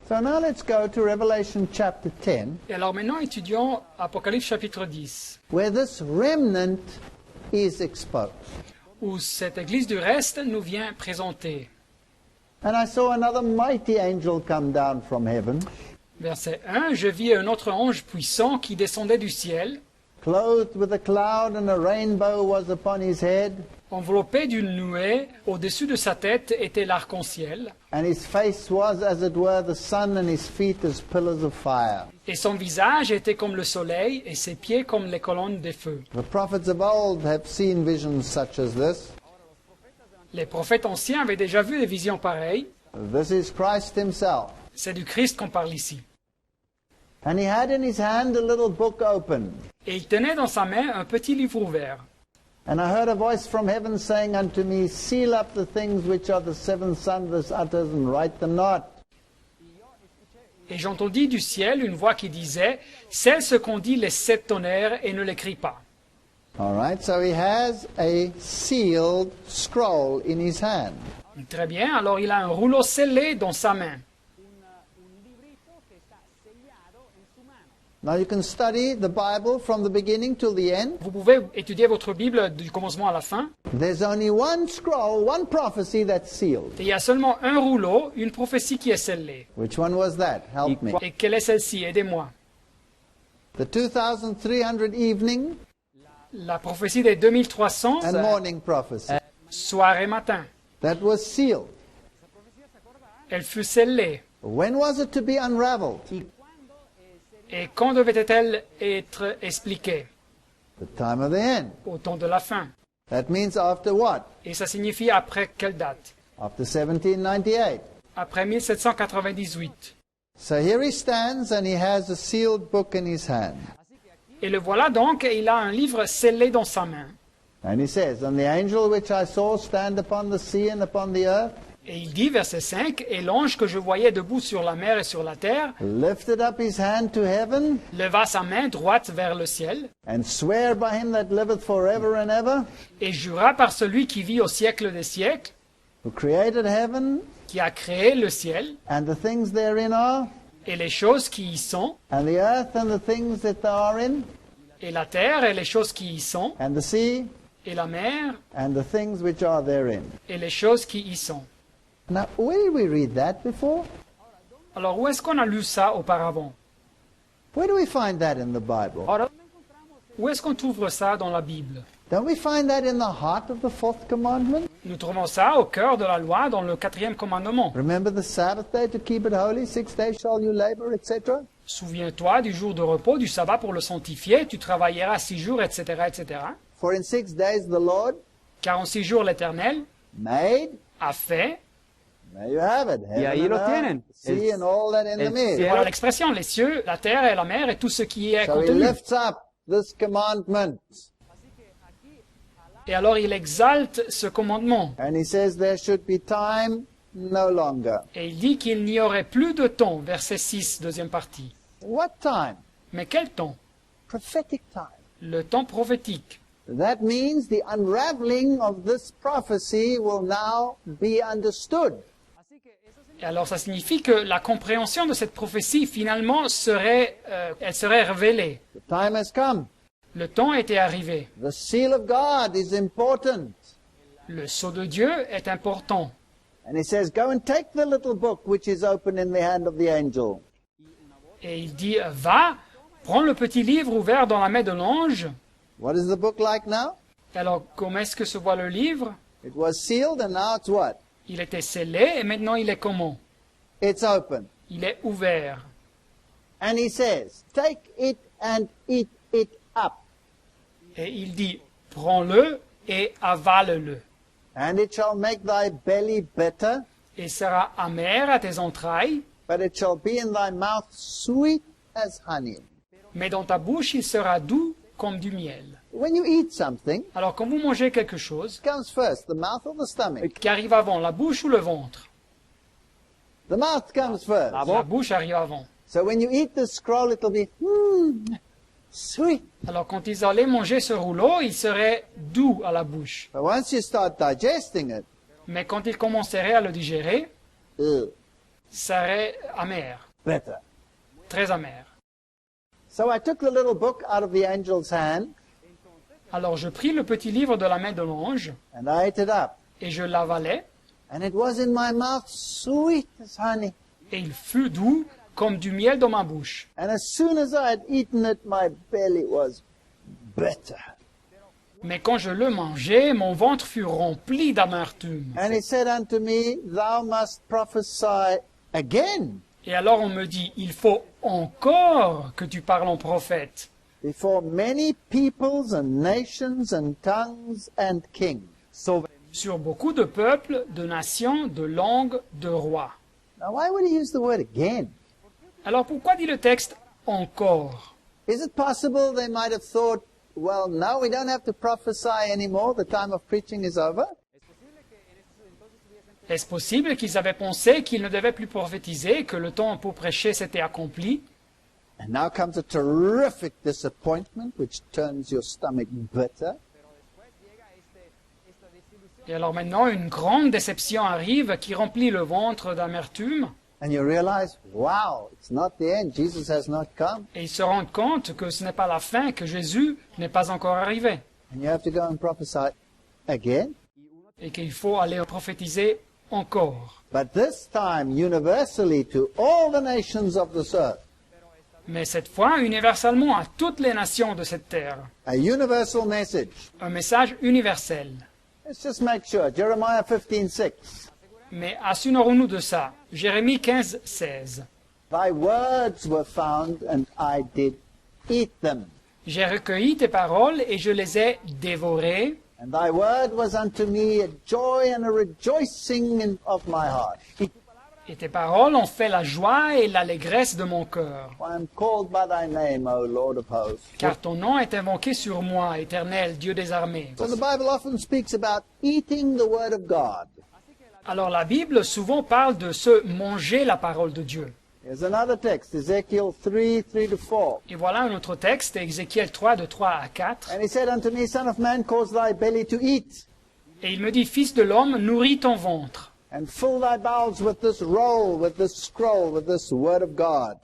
So now let's go to Revelation chapter 10, Et alors maintenant, étudions Apocalypse chapitre 10, where this remnant is exposed. où cette église du reste nous vient présenter. And I saw another mighty angel come down from heaven, Verset 1, je vis un autre ange puissant qui descendait du ciel, clothed with a cloud, and a rainbow was upon his head, enveloppé d'une nuée, au-dessus de sa tête était l'arc-en-ciel, and his face was as it were the sun, and his feet as pillars of fire. et son visage était comme le soleil, et ses pieds comme les colonnes des feux. The prophets of old have seen visions such as this. Les prophètes anciens avaient déjà vu des visions pareilles. This is Christ himself. C'est du Christ qu'on parle ici. And he had in his hand a little book open. Et il tenait dans sa main un petit livre ouvert. And I heard a voice from heaven saying unto me, seal up the things which are the seven thunders utters, and write them not. Et j'entendis du ciel une voix qui disait, « Scelle ce qu'ont dit les 7 tonnerres et ne l'écris pas. » All right, so he has a sealed scroll in his hand. Très bien, alors il a un rouleau scellé dans sa main. Now you can study the Bible from the beginning till the end. Vous pouvez étudier votre Bible du commencement à la fin. There's only one scroll, one prophecy that's sealed. Et il y a seulement un rouleau, une prophétie qui est scellée. Which one was that? Help me. Et quelle est celle-ci? Aidez-moi. The 2300 evening La prophétie des 2300, and morning prophecy. soir et matin. That was sealed. Elle fut scellée. When was it to be unraveled? Et quand devait-elle être expliquée? The time of the end. Au temps de la fin. That means after what? Et ça signifie après quelle date? After 1798. Après 1798. So here he stands and he has a sealed book in his hand. Et le voilà donc, et il a un livre scellé dans sa main. And he says, and the angel which I saw stand upon the sea and upon the earth, Et il dit, verset 5, « Et l'ange que je voyais debout sur la mer et sur la terre lifted up his hand to heaven, leva sa main droite vers le ciel and sware by him that liveth forever and ever, et jura par celui qui vit au siècle des siècles, who created heaven, qui a créé le ciel and the things therein are, et les choses qui y sont, and the earth and the things that they are in, et la terre et les choses qui y sont, and the sea, et la mer and the things which are therein. et les choses qui y sont. » Now, where did we read that before? Alors, où est-ce qu'on a lu ça auparavant? Where do we find that in the Bible? Où est-ce qu'on trouve ça dans la Bible? Don't we find that in the heart of the fourth commandment? Nous trouvons ça au cœur de la loi dans le 4e commandement. Remember the Sabbath day to keep it holy, 6 days shall you labor, etc. Souviens-toi du jour de repos, du sabbat pour le sanctifier, tu travailleras 6 jours, etc., etc. For in 6 days the Lord Car en 6 jours l'Éternel made, a fait, there you have it, Y ahí heaven lo and earth, tienen. sea and all that in the el midst. cielo. voilà l'expression, les cieux, la terre et la mer et tout ce qui y est So he contenu. lifts up this commandment Et alors il exalte ce commandement. and he says there should be time no longer. Et il dit qu'il n'y aurait plus de temps, verset 6, deuxième partie. What time? Mais quel temps? Prophetic time. Le temps prophétique. That means the unraveling of this prophecy will now be understood. Et alors ça signifie que la compréhension de cette prophétie finalement elle serait révélée. The time has come. Le temps était arrivé. The seal of God is important. Le sceau de Dieu est important. And he says, go and take the little book which is open in the hand of the angel. Et il dit, va, prends le petit livre ouvert dans la main de l'ange. What is the book like now? Alors comment est-ce que se voit le livre? It was sealed and now it's what? Il était scellé et maintenant il est comment? It's open. Il est ouvert. And he says, take it and eat it up. Et il dit, prends-le et avale-le. And it shall make thy belly bitter, Et sera amer à tes entrailles, but it shall be in thy mouth sweet as honey. mais dans ta bouche il sera doux comme du miel. When you eat something, Alors quand vous mangez quelque chose, it comes first, the mouth or the stomach? qui arrive avant, la bouche ou le ventre? The mouth comes first. La bouche arrive avant. So when you eat the scroll, it'll be, sweet. Alors quand ils allaient manger ce rouleau, il serait doux à la bouche. But once you start digesting it, Mais quand ils commenceraient à le digérer, ugh. serait amer, Bitter. très amer. So I took the little book out of the angel's hand Alors je pris le petit livre de la main de l'ange and I ate it up. et je l'avalai, And it was in my mouth sweet as honey. et il fut doux comme du miel dans ma bouche. And as soon as I had eaten it, my belly was bitter. Mais quand je le mangeai, mon ventre fut rempli d'amertume. And he said unto me, Thou must prophesy again Et alors on me dit, il faut encore que tu parles en prophète before many peoples and nations and tongues and kings. So sur beaucoup de peuples, de nations, de langues, de rois. now why would he use the word again? Alors pourquoi dit le texte encore? Is it possible they might have thought, well, now we don't have to prophesy anymore, the time of preaching is over? Est-ce possible qu'ils avaient pensé qu'ils ne devaient plus prophétiser, que le temps pour prêcher s'était accompli? And now comes a terrific disappointment which turns your stomach bitter. Et alors maintenant, une grande déception arrive qui remplit le ventre d'amertume, And you realize, wow, it's not the end. Jesus has not come. et ils se rendent compte que ce n'est pas la fin, que Jésus n'est pas encore arrivé, And you have to go and prophesy again. et qu'il faut aller prophétiser encore. But this time, universally to all the nations of this earth. Mais cette fois, universellement à toutes les nations de cette terre. A universal message. Un message universel. Let's just make sure. Jeremiah 15:6. Mais assurons-nous de ça. Jérémie 15, 16. Thy words were found, and I did eat them. J'ai recueilli tes paroles et je les ai dévorées. And thy word was unto me a joy and a rejoicing of my heart. Et tes paroles ont fait la joie et l'allégresse de mon cœur. I am called by thy name, O Lord of hosts. Car ton nom est invoqué sur moi, Éternel, Dieu des armées. So the Bible often speaks about eating the word of God. Alors la Bible souvent parle de se manger la parole de Dieu. Here's another text, Ezekiel 3:3-4. Et voilà un autre texte, Ézéchiel 3, de 3 à 4. And he said unto me, Son of man, cause thy belly to eat, Et il me dit, Fils de l'homme, nourris ton ventre, and fill thy bowels with this roll, with this scroll, with this word of God.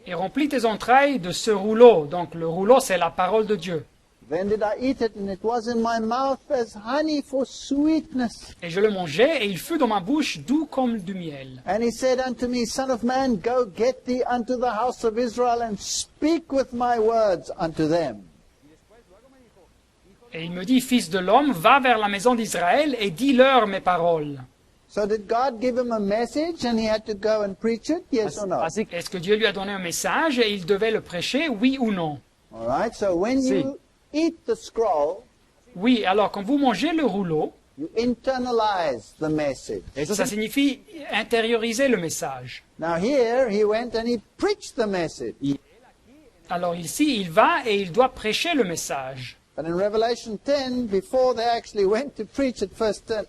et remplis tes entrailles de ce rouleau. Donc le rouleau, c'est la parole de Dieu. Then did I eat it, and it was in my mouth as honey for sweetness. Et je le mangeai, et il fut dans ma bouche doux comme du miel. And he said unto me, Son of man, go get thee unto the house of Israel, and speak with my words unto them. Et il me dit, Fils de l'homme, va vers la maison d'Israël et dis-leur mes paroles. So did God give him a message, and he had to go and preach it? Yes or no? Est-ce que Dieu lui a donné un message et il devait le prêcher, oui ou non? All right, so when you eat the scroll, Oui, alors quand vous mangez le rouleau, you internalize the message. ça signifie intérioriser le message. Now here, he went and he preached the message. Alors ici, il va et il doit prêcher le message. But in Revelation 10, before they actually went to preach, it first turned,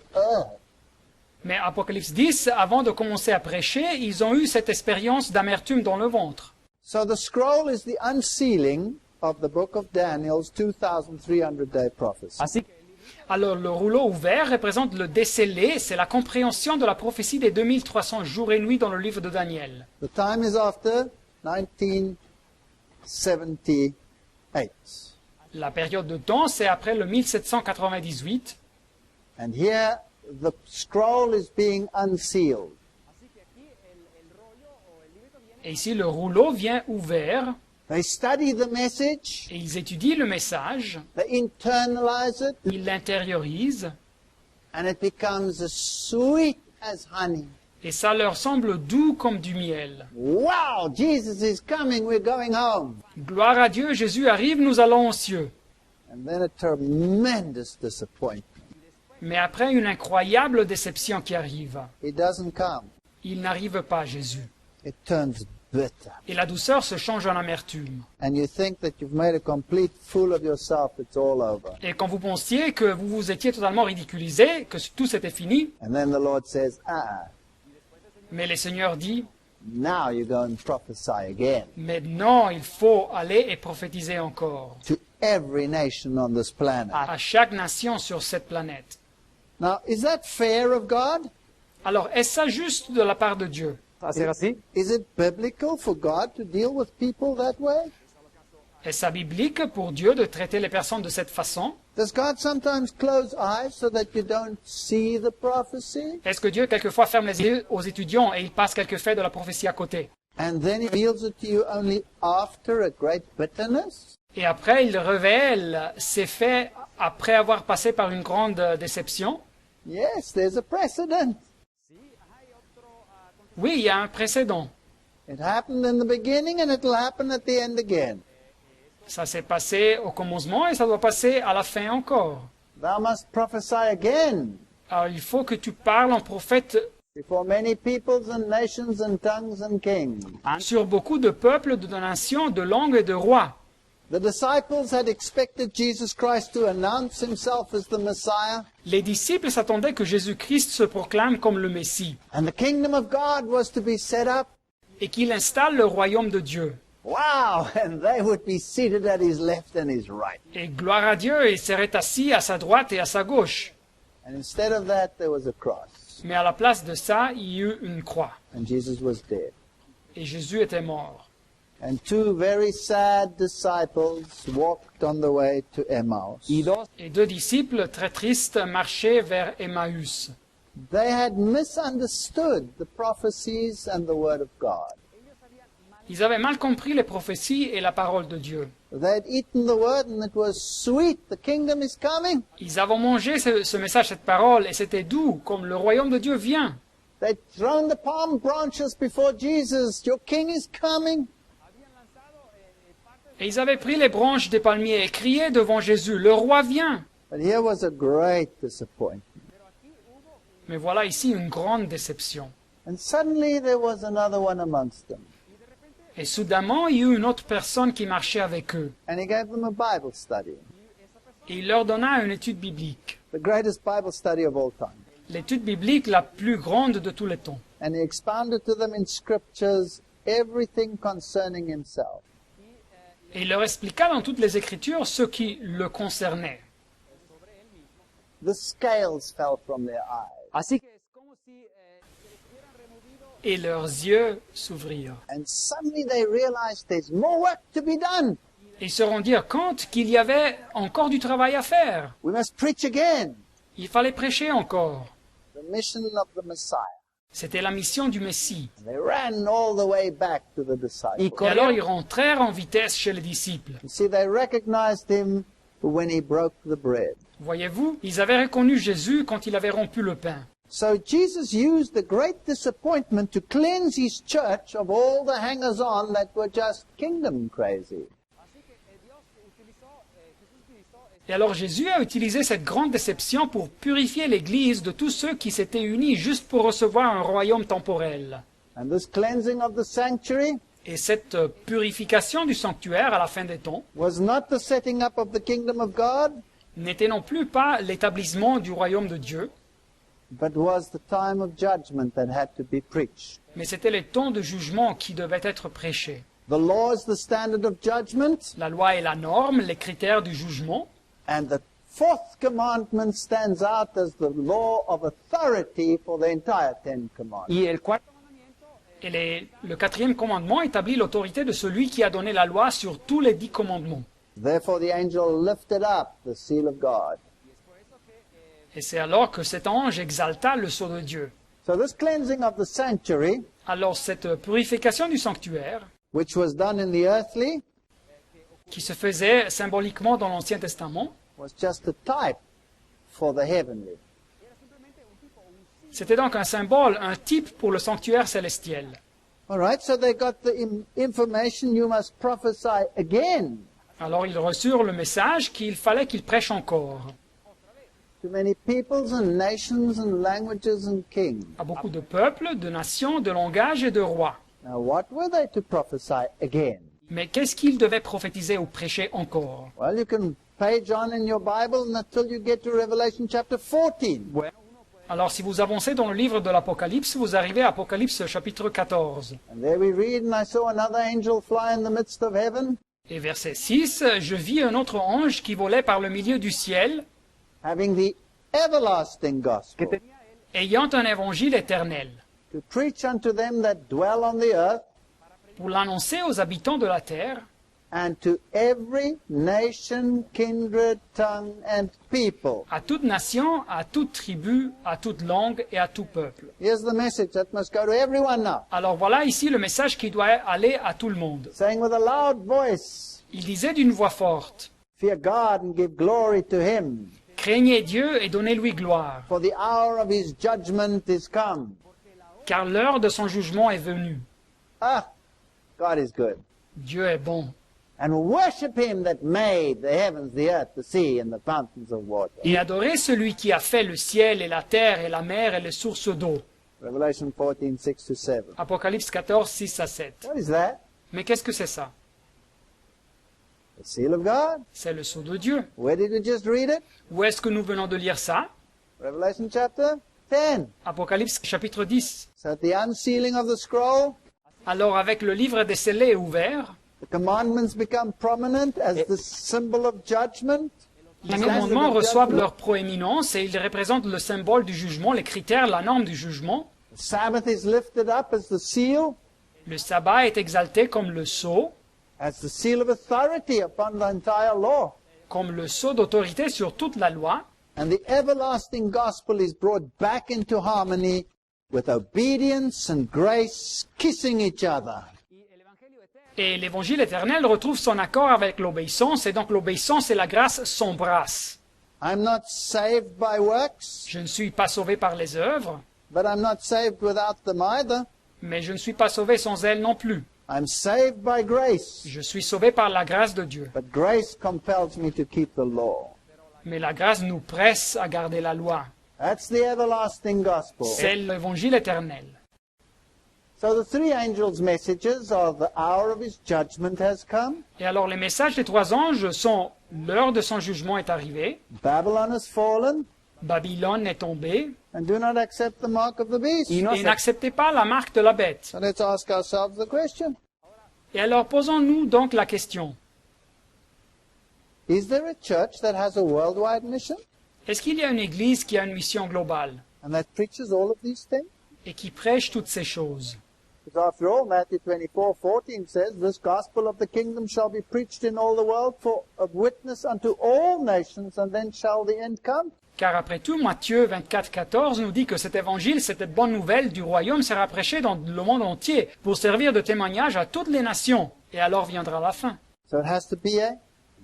Mais Apocalypse 10, avant de commencer à prêcher, ils ont eu cette expérience d'amertume dans le ventre. So the scroll is the unsealing of the book of Daniel's 2,300-day prophecy. Alors le rouleau ouvert représente le décellé, c'est la compréhension de la prophétie des 2300 jours et nuits dans le livre de Daniel. The time is after 1978. La période de temps, c'est après le 1798. And here, the scroll is being unsealed. Et ici, le rouleau vient ouvert They study the message, et ils étudient le message, they internalize it, ils l'intériorisent and it becomes as sweet as honey. et ça leur semble doux comme du miel. Wow, Jesus is coming, we're going home. Gloire à Dieu, Jésus arrive, nous allons aux cieux. And then a tremendous disappointment. Mais après une incroyable déception qui arrive, He doesn't come. il n'arrive pas, Jésus. It turns bitter. Et la douceur se change en amertume. And you think that you've made a complete fool of yourself, it's all over. Et quand vous pensiez que vous vous étiez totalement ridiculisé, que tout c'était fini, And then the Lord says, mais le Seigneur dit, now you go and prophesy again maintenant il faut aller et prophétiser encore to every nation on this planet. à chaque nation sur cette planète. Now, is that fair of God? Alors, est-ce ça juste de la part de Dieu? hacer así? Is it biblical for God to deal with people that way? Est-ce biblique pour Dieu de traiter les personnes de cette façon? Does God sometimes close eyes so that you don't see the prophecy? Est-ce que Dieu quelquefois ferme les yeux aux étudiants et il passe quelques faits de la prophétie à côté? And then he reveals it to you only after a great bitterness? Et après, il révèle ces faits après avoir passé par une grande déception? Yes, there's a precedent. Oui, il y a un précédent. It happened in the beginning and it'll happen at the end again. Ça s'est passé au commencement et ça doit passer à la fin encore. Thou must prophesy again Alors il faut que tu parles en prophète before many peoples and nations and tongues and kings. sur beaucoup de peuples, de nations, de langues et de rois. The disciples had expected Jesus Christ to announce himself as the Messiah, Les disciples s'attendaient que Jésus-Christ se proclame comme le Messie and the kingdom of God was to be set up. et qu'il installe le royaume de Dieu. Wow! And they would be seated at his left and his right. Et gloire à Dieu, il serait assis à sa droite et à sa gauche. And instead of that, there was a cross. Mais à la place de ça, il y eut une croix. And Jesus was dead. Et Jésus était mort. And two very sad disciples walked on the way to Emmaus. Y dos, Et deux disciples, très tristes, marchaient vers Emmaüs. They had misunderstood the prophecies and the word of God. Ils avaient mal compris les prophéties et la parole de Dieu. They had eaten the word and it was sweet. The kingdom is coming. Ils avaient mangé ce message, cette parole, et c'était doux, comme le royaume de Dieu vient. They'd thrown the palm branches before Jesus. Your king is coming. Et ils avaient pris les branches des palmiers et crié devant Jésus, le roi vient. But here was a great disappointment. Mais voilà ici une grande déception. And suddenly there was another one amongst them. Et soudainement, il y eut une autre personne qui marchait avec eux. And he gave them a Bible study. Et il leur donna une étude biblique. The greatest Bible study of all time. L'étude biblique la plus grande de tous les temps. And he expounded to them in scriptures everything concerning himself. Et il leur expliqua dans toutes les Écritures ce qui le concernait. The scales fell from their eyes. así que es como si Et leurs yeux s'ouvrirent. And suddenly they realized there's more work to be done. Et ils se rendirent compte qu'il y avait encore du travail à faire. We must preach again. Il fallait prêcher encore. The mission of the Messiah. C'était la mission du Messie. They ran all the way back to the disciples. Et alors ils rentrèrent en vitesse chez les disciples. You see, they recognized him when he broke the bread. Voyez-vous, ils avaient reconnu Jésus quand il avait rompu le pain. So Jesus used the great disappointment to cleanse his church of all the hangers-on that were just kingdom crazy. Et alors Jésus a utilisé cette grande déception pour purifier l'Église de tous ceux qui s'étaient unis juste pour recevoir un royaume temporel. And this cleansing of the sanctuary Et cette purification du sanctuaire à la fin des temps was not the setting up of the kingdom of God, n'était non plus pas l'établissement du royaume de Dieu, but was the time of judgment that had to be preached. mais c'était les temps de jugement qui devaient être prêchés. The law is the standard of judgment, La loi est la norme, les critères du jugement, and the fourth commandment stands out as the law of authority for the entire Ten Commandments. y el cuarto et le quatrième commandement établit l'autorité de celui qui a donné la loi sur tous les 10 commandements. Therefore the angel lifted up the seal of God. Et c'est alors que cet ange exalta le sceau de Dieu. So this cleansing of the sanctuary, Alors cette purification du sanctuaire, which was done in the earthly, qui se faisait symboliquement dans l'Ancien Testament, was just a type for the heavenly. c'était donc un symbole, un type pour le sanctuaire célestiel. All right, so they got the information you must prophesy again Alors ils reçurent le message qu'il fallait qu'ils prêchent encore to many peoples and nations and languages and kings. à beaucoup de peuples, de nations, de langages et de rois. Now, what were they to prophesy again? Mais qu'est-ce qu'ils devaient prophétiser ou prêcher encore? Well, you can page on in your Bible until you get to Revelation chapter 14. bueno, Alors si vous avancez dans le livre de l'Apocalypse, vous arrivez à Apocalypse chapitre 14. And there we read, and I saw another angel fly in the midst of heaven, Et verset 6, je vis un autre ange qui volait par le milieu du ciel, having the everlasting que gospel tenía él ayant un évangile éternel, to preach unto them that dwell on the earth, pour l'annoncer aux habitants de la terre, and to every nation, kindred, tongue, and people. à toute nation, à toute tribu, à toute langue et à tout peuple. Here's the message that must go to everyone now. Alors voilà ici le message qui doit aller à tout le monde. Saying with a loud voice, Il disait d'une voix forte, fear God and give glory to him, craignez Dieu et donnez-lui gloire, for the hour of his judgment is come. car l'heure de son jugement est venue. Ah, God is good. Dieu est bon. And worship him that made the heavens, the earth, the sea, and the fountains of water. Et adorez celui qui a fait le ciel et la terre et la mer et les sources d'eau. Revelation 14, 6 to 7. Apocalypse 14, 6 à 7. What is that? Mais qu'est-ce que c'est ça? The seal of God. C'est le sceau de Dieu. Where did we just read it? Où est-ce que nous venons de lire ça? Revelation chapter 10. Apocalypse chapitre 10. So at the unsealing of the scroll, Alors avec le livre des scellés ouvert, the commandments become prominent as the symbol of judgment. les commandements reçoivent leur proéminence et ils représentent le symbole du jugement, les critères, la norme du jugement. The Sabbath is lifted up as the seal Le sabbat est exalté comme le sceau, of authority upon the entire law. comme le sceau d'autorité sur toute la loi. And the everlasting gospel is brought back into harmony with obedience and grace kissing each other. Et l'évangile éternel retrouve son accord avec l'obéissance, et donc l'obéissance et la grâce s'embrassent. I'm not saved by works, Je ne suis pas sauvé par les œuvres, but I'm not saved without them either. mais je ne suis pas sauvé sans elles non plus. I'm saved by grace, Je suis sauvé par la grâce de Dieu. but grace compels me to keep the law. Mais la grâce nous presse à garder la loi. That's the everlasting gospel. C'est l'évangile éternel. So the three angels' messages are the hour of his judgment has come, Et alors les messages des trois anges sont l'heure de son jugement est arrivée, Babylon has fallen, Babylone est tombée, and do not accept the mark of the beast. et n'acceptez pas la marque de la bête. So let's ask ourselves the question. Et alors posons-nous donc la question, Is there a church that has a worldwide mission est-ce qu'il y a une église qui a une mission globale and that preaches all of these things? et qui prêche toutes ces choses? Because after all, Matthew 24:14 says, this gospel of the kingdom shall be preached in all the world for a witness unto all nations, and then shall the end come. Car après tout, Matthieu 24, 14 nous dit que cet évangile, cette bonne nouvelle du royaume sera prêchée dans le monde entier pour servir de témoignage à toutes les nations. Et alors viendra la fin. So it has to be a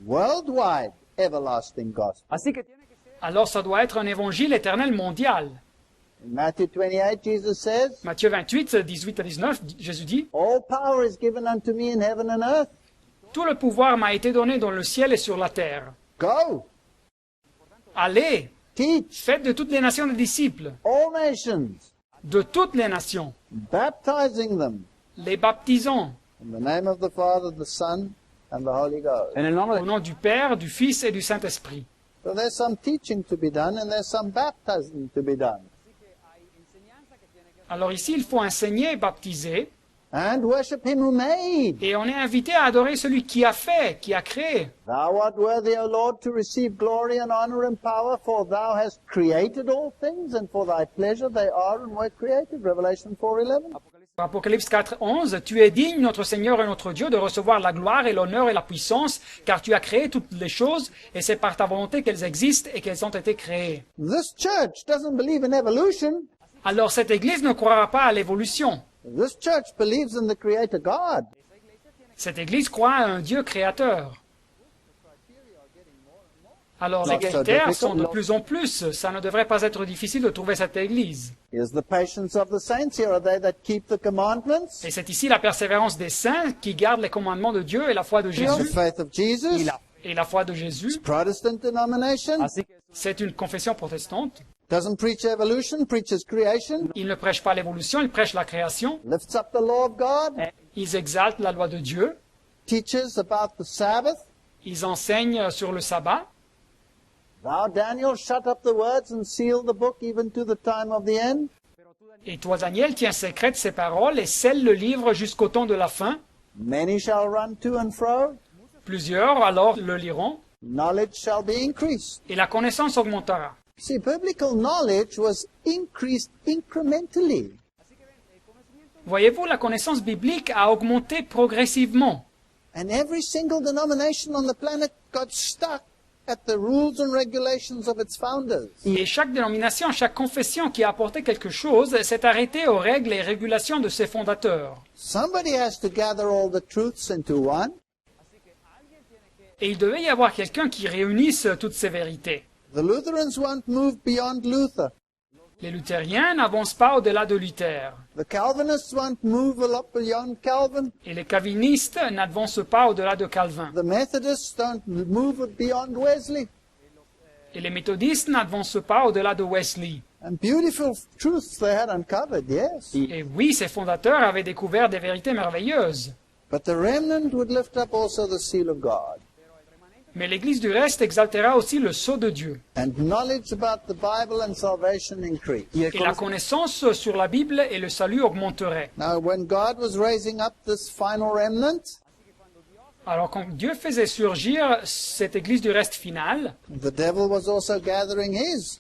worldwide everlasting gospel. Alors ça doit être un évangile éternel mondial. In Matthew 28, Jesus says, Matthieu 28, 18 à 19, Jésus dit, all power is given unto me in heaven and earth. « Tout le pouvoir m'a été donné dans le ciel et sur la terre. Go, Allez, teach faites de toutes les nations des disciples, all nations, de toutes les nations, baptizing them les baptisant in the name of the Father, the Son, and the Holy Ghost. au nom du Père, du Fils et du Saint-Esprit. » So there's some teaching to be done and there's some baptizing to be done. Alors ici, il faut enseigner et baptiser, And worship him who made. et on est invité à adorer celui qui a fait, qui a créé. Thou art worthy, O Lord, to receive glory and honor and power, for thou hast created all things, and for thy pleasure they are and were created. Revelation 4:11. Apocalypse 4, 11, « Tu es digne, notre Seigneur et notre Dieu, de recevoir la gloire et l'honneur et la puissance, car tu as créé toutes les choses, et c'est par ta volonté qu'elles existent et qu'elles ont été créées. » This church doesn't believe in evolution. Alors cette Église ne croira pas à l'évolution. This church believes in the Creator God. Cette Église croit à un Dieu créateur. Alors les critères sont de plus en plus. Ça ne devrait pas être difficile de trouver cette Église. Here's the patience of the saints. Here are they that keep the commandments. Et c'est ici la persévérance des saints qui gardent les commandements de Dieu et la foi de The Jésus. faith of Jesus. Et la foi de Jésus, Protestant denomination. c'est une confession protestante. Doesn't preach evolution, preaches creation. Ils ne prêchent pas l'évolution, ils prêchent la création. Lifts up the law of God. Ils exaltent la loi de Dieu. Teaches about the Sabbath. Ils enseignent sur le sabbat. Thou, Daniel, shut up the words and seal the book even to the time of the end. Et toi, Daniel, tiens secrète ces paroles et scelle le livre jusqu'au temps de la fin. Many shall run to and fro. Plusieurs alors le liront Knowledge shall be increased. et la connaissance augmentera. See, biblical knowledge was increased incrementally. Voyez-vous, la connaissance biblique a augmenté progressivement. And every single denomination on the planet got stuck at the rules and regulations of its founders. Et chaque dénomination, chaque confession qui a apporté quelque chose s'est arrêtée aux règles et régulations de ses fondateurs. Somebody has to gather all the truths into one. Et il devait y avoir quelqu'un qui réunisse toutes ces vérités. The Lutherans won't move beyond Luther. Les luthériens n'avancent pas au-delà de Luther. The Calvinists won't move a lot beyond Calvin. Et les calvinistes n'avancent pas au-delà de Calvin. The Methodists don't move beyond Wesley. Et les méthodistes n'avancent pas au-delà de Wesley. And beautiful truths they had uncovered, yes. Et oui, ces fondateurs avaient découvert des vérités merveilleuses. But the remnant would lift up also the seal of God. Mais l'Église du reste exaltera aussi le sceau de Dieu. And knowledge about the Bible and salvation increased. Et la connaissance sur la Bible et le salut augmenterait. Now, when God was raising up this final remnant, Alors quand Dieu faisait surgir cette Église du reste finale, the devil was also gathering his.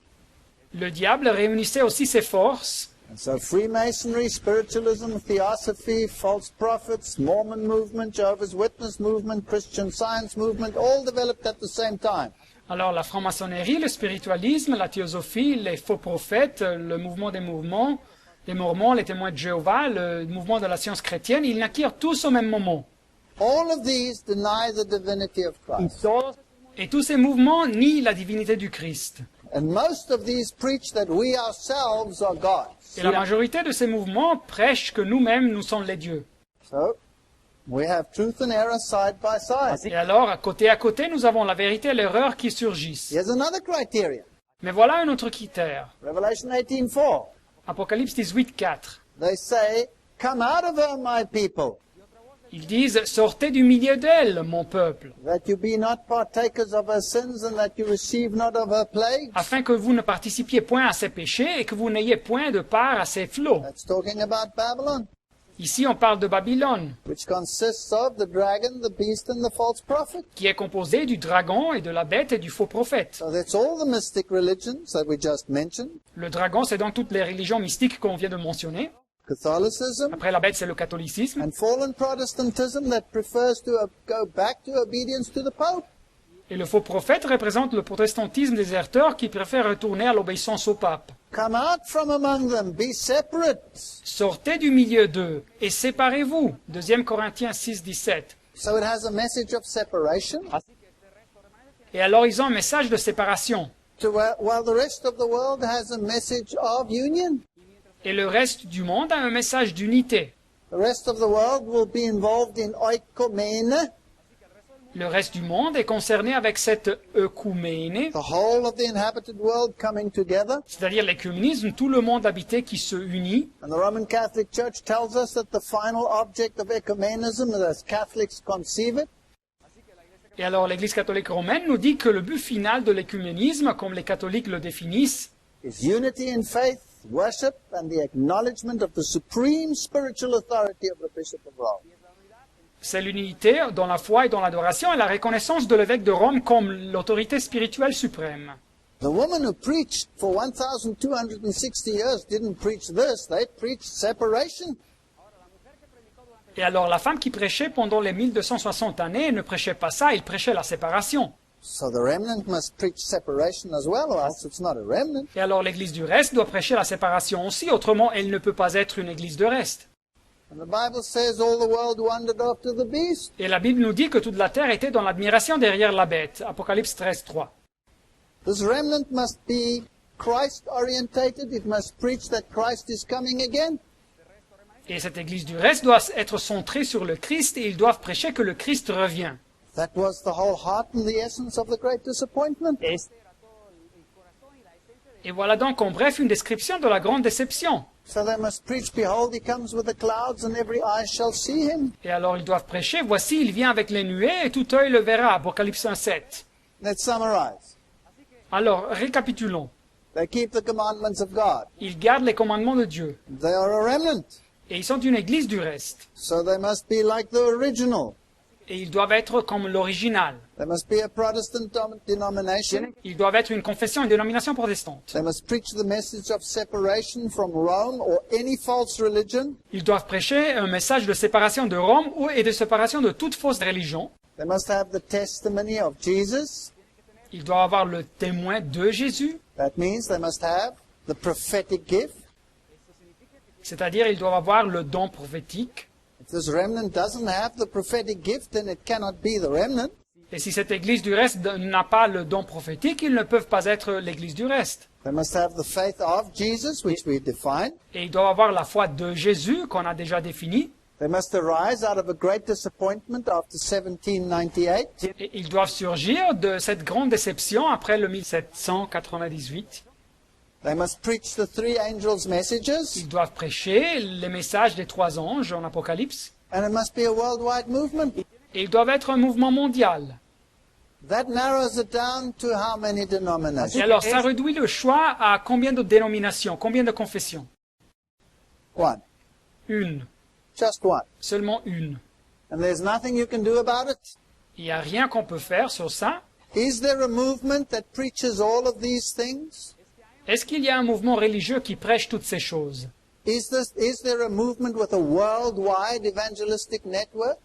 le diable réunissait aussi ses forces. And so Freemasonry, spiritualism, theosophy, false prophets, Mormon movement, Jehovah's Witness movement, Christian Science movement, all developed at the same time. Alors la franc-maçonnerie, le spiritualisme, la théosophie, les faux prophètes, le mouvement des mouvements, les Mormons, les témoins de Jéhovah, le mouvement de la science chrétienne, ils naquirent tous au même moment. All of these deny the divinity of Christ. Et tous ces mouvements nient la divinité du Christ. And most of these preach that we ourselves are gods. Et la majorité de ces mouvements prêchent que nous-mêmes, nous sommes les dieux. So, we have truth and error side by side. Et alors, à côté, nous avons la vérité et l'erreur qui surgissent. Here's another criterion. Mais voilà un autre critère. Revelation 18:4. Apocalypse 18, 4. They say, "Come out of her, my people, Ils disent, sortez du milieu d'elle, mon peuple, that you be not partakers of her sins and that you receive not of her plagues." afin que vous ne participiez point à ses péchés et que vous n'ayez point de part à ses flots. That's talking about Babylon, Ici, on parle de Babylone, which consists of the dragon, the beast, and the false prophet. qui est composée du dragon et de la bête et du faux prophète. So that's all the mystic religions that we just mentioned. Le dragon, c'est donc toutes les religions mystiques qu'on vient de mentionner. Catholicism Après, la bête, c'est le catholicisme. and fallen Protestantism that prefers to go back to obedience to the Pope. Et le faux prophète représente le protestantisme déserteur qui préfère retourner à l'obéissance au pape. Come out from among them, be separate. Sortez du milieu d'eux et séparez-vous. 2 Corinthiens 6, 17. So it has a message of separation, Et alors, ils ont un message de séparation. while the rest of the world has a message of union. Et le reste du monde a un message d'unité. The rest of the world will be involved in oikomene, Le reste du monde est concerné avec cette œcuméné, the whole of the inhabited world coming together. c'est-à-dire l'écuménisme, tout le monde habité qui se unit. And the Roman Catholic Church tells us that the final object of ecumenism, as Catholics conceive it, Et alors l'Église catholique romaine nous dit que le but final de l'écuménisme, comme les catholiques le définissent, is unity in faith, worship, and the acknowledgement of the supreme spiritual authority of the Bishop of Rome. c'est l'unité dans la foi et dans l'adoration et la reconnaissance de l'évêque de Rome comme l'autorité spirituelle suprême. The woman who preached for 1,260 years didn't preach this, they preached separation. Et alors la femme qui prêchait pendant les 1260 années ne prêchait pas ça, elle prêchait la séparation. So the remnant must preach separation as well, or else it's not a remnant. Et alors l'Église du reste doit prêcher la séparation aussi, autrement elle ne peut pas être une Église de reste. And the Bible says all the world wandered after the beast. Et la Bible nous dit que toute la terre était dans l'admiration derrière la bête. Apocalypse 13, 3. This remnant must be Christ-orientated. It must preach that Christ is coming again. Et cette Église du reste doit être centrée sur le Christ et ils doivent prêcher que le Christ revient. That was the whole heart and the essence of the great disappointment. Et voilà donc en bref une description de la grande déception. So they must preach, behold, he comes with the clouds, and every eye shall see him. Et alors ils doivent prêcher, voici il vient avec les nuées et tout œil le verra. Apocalypse 1, 7. Let's summarize. Alors récapitulons. They keep the commandments of God. Ils gardent les commandements de Dieu. They are a remnant. Et ils sont une Église du reste. So they must be like the original. et ils doivent être comme l'original. They must be a Protestant denomination. Ils doivent être une confession, une dénomination protestante. They must preach the message of separation from Rome or any false religion. Ils doivent prêcher un message de séparation de Rome et de séparation de toute fausse religion. They must have the testimony of Jesus. Ils doivent avoir le témoin de Jésus, That means they must have the prophetic gift. c'est-à-dire ils doivent avoir le don prophétique. If this remnant doesn't have the prophetic gift, then it cannot be the remnant. Et si cette église du reste n'a pas le don prophétique, ils ne peuvent pas être l'église du reste. They must have the faith of Jesus, which we defined. Et ils doivent avoir la foi de Jésus, qu'on a déjà définie. They must arise out of a great disappointment after 1798. Et ils doivent surgir de cette grande déception après le 1798. They must preach the three angels' messages. Ils doivent prêcher les messages des trois anges en Apocalypse. And it must be a worldwide movement. Et ils doivent être un mouvement mondial. That narrows it down to how many Et denominations? alors, ça réduit le choix à combien de dénominations, combien de confessions? One. Une. Just one. Seulement une. And there's nothing you can do about it. Il n'y a rien qu'on peut faire sur ça. Is there a movement that preaches all of these things? Est-ce qu'il y a un mouvement religieux qui prêche toutes ces choses? Is there a movement with a worldwide evangelistic network?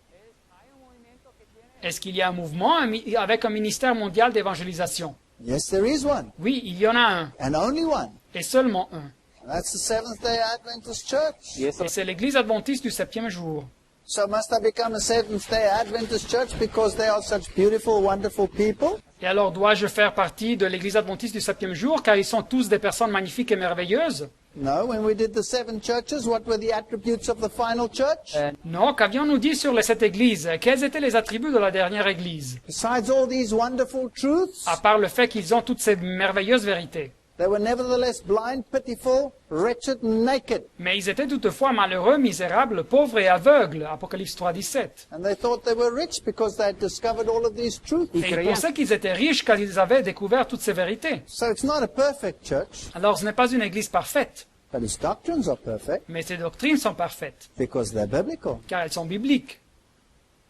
Est-ce qu'il y a un mouvement avec un ministère mondial d'évangélisation? Yes, there is one. Oui, il y en a un, And only one. et seulement un. And that's the Seventh-day Adventist Church. Et c'est l'Église adventiste du septième jour. So must I become a Seventh-day Adventist Church because they are such beautiful, wonderful people? Et alors dois-je faire partie de l'Église adventiste du septième jour, car ils sont tous des personnes magnifiques et merveilleuses? No, when we did the seven churches, what were the attributes of the final church? Non, qu'avions-nous dit sur les sept églises? Quels étaient les attributs de la dernière église? Besides all these wonderful truths, À part le fait qu'ils ont toutes ces merveilleuses vérités. they were nevertheless blind, pitiful, wretched, and naked. Mais ils étaient toutefois malheureux, misérables, pauvres et aveugles. Apocalypse 3:17. And they thought they were rich because they had discovered all of these truths. Et ils pensaient qu'ils étaient riches car ils avaient découvert toutes ces vérités. So it's not a perfect church, Alors ce n'est pas une église parfaite, but its doctrines are perfect mais ses doctrines sont parfaites, because they're biblical. car elles sont bibliques.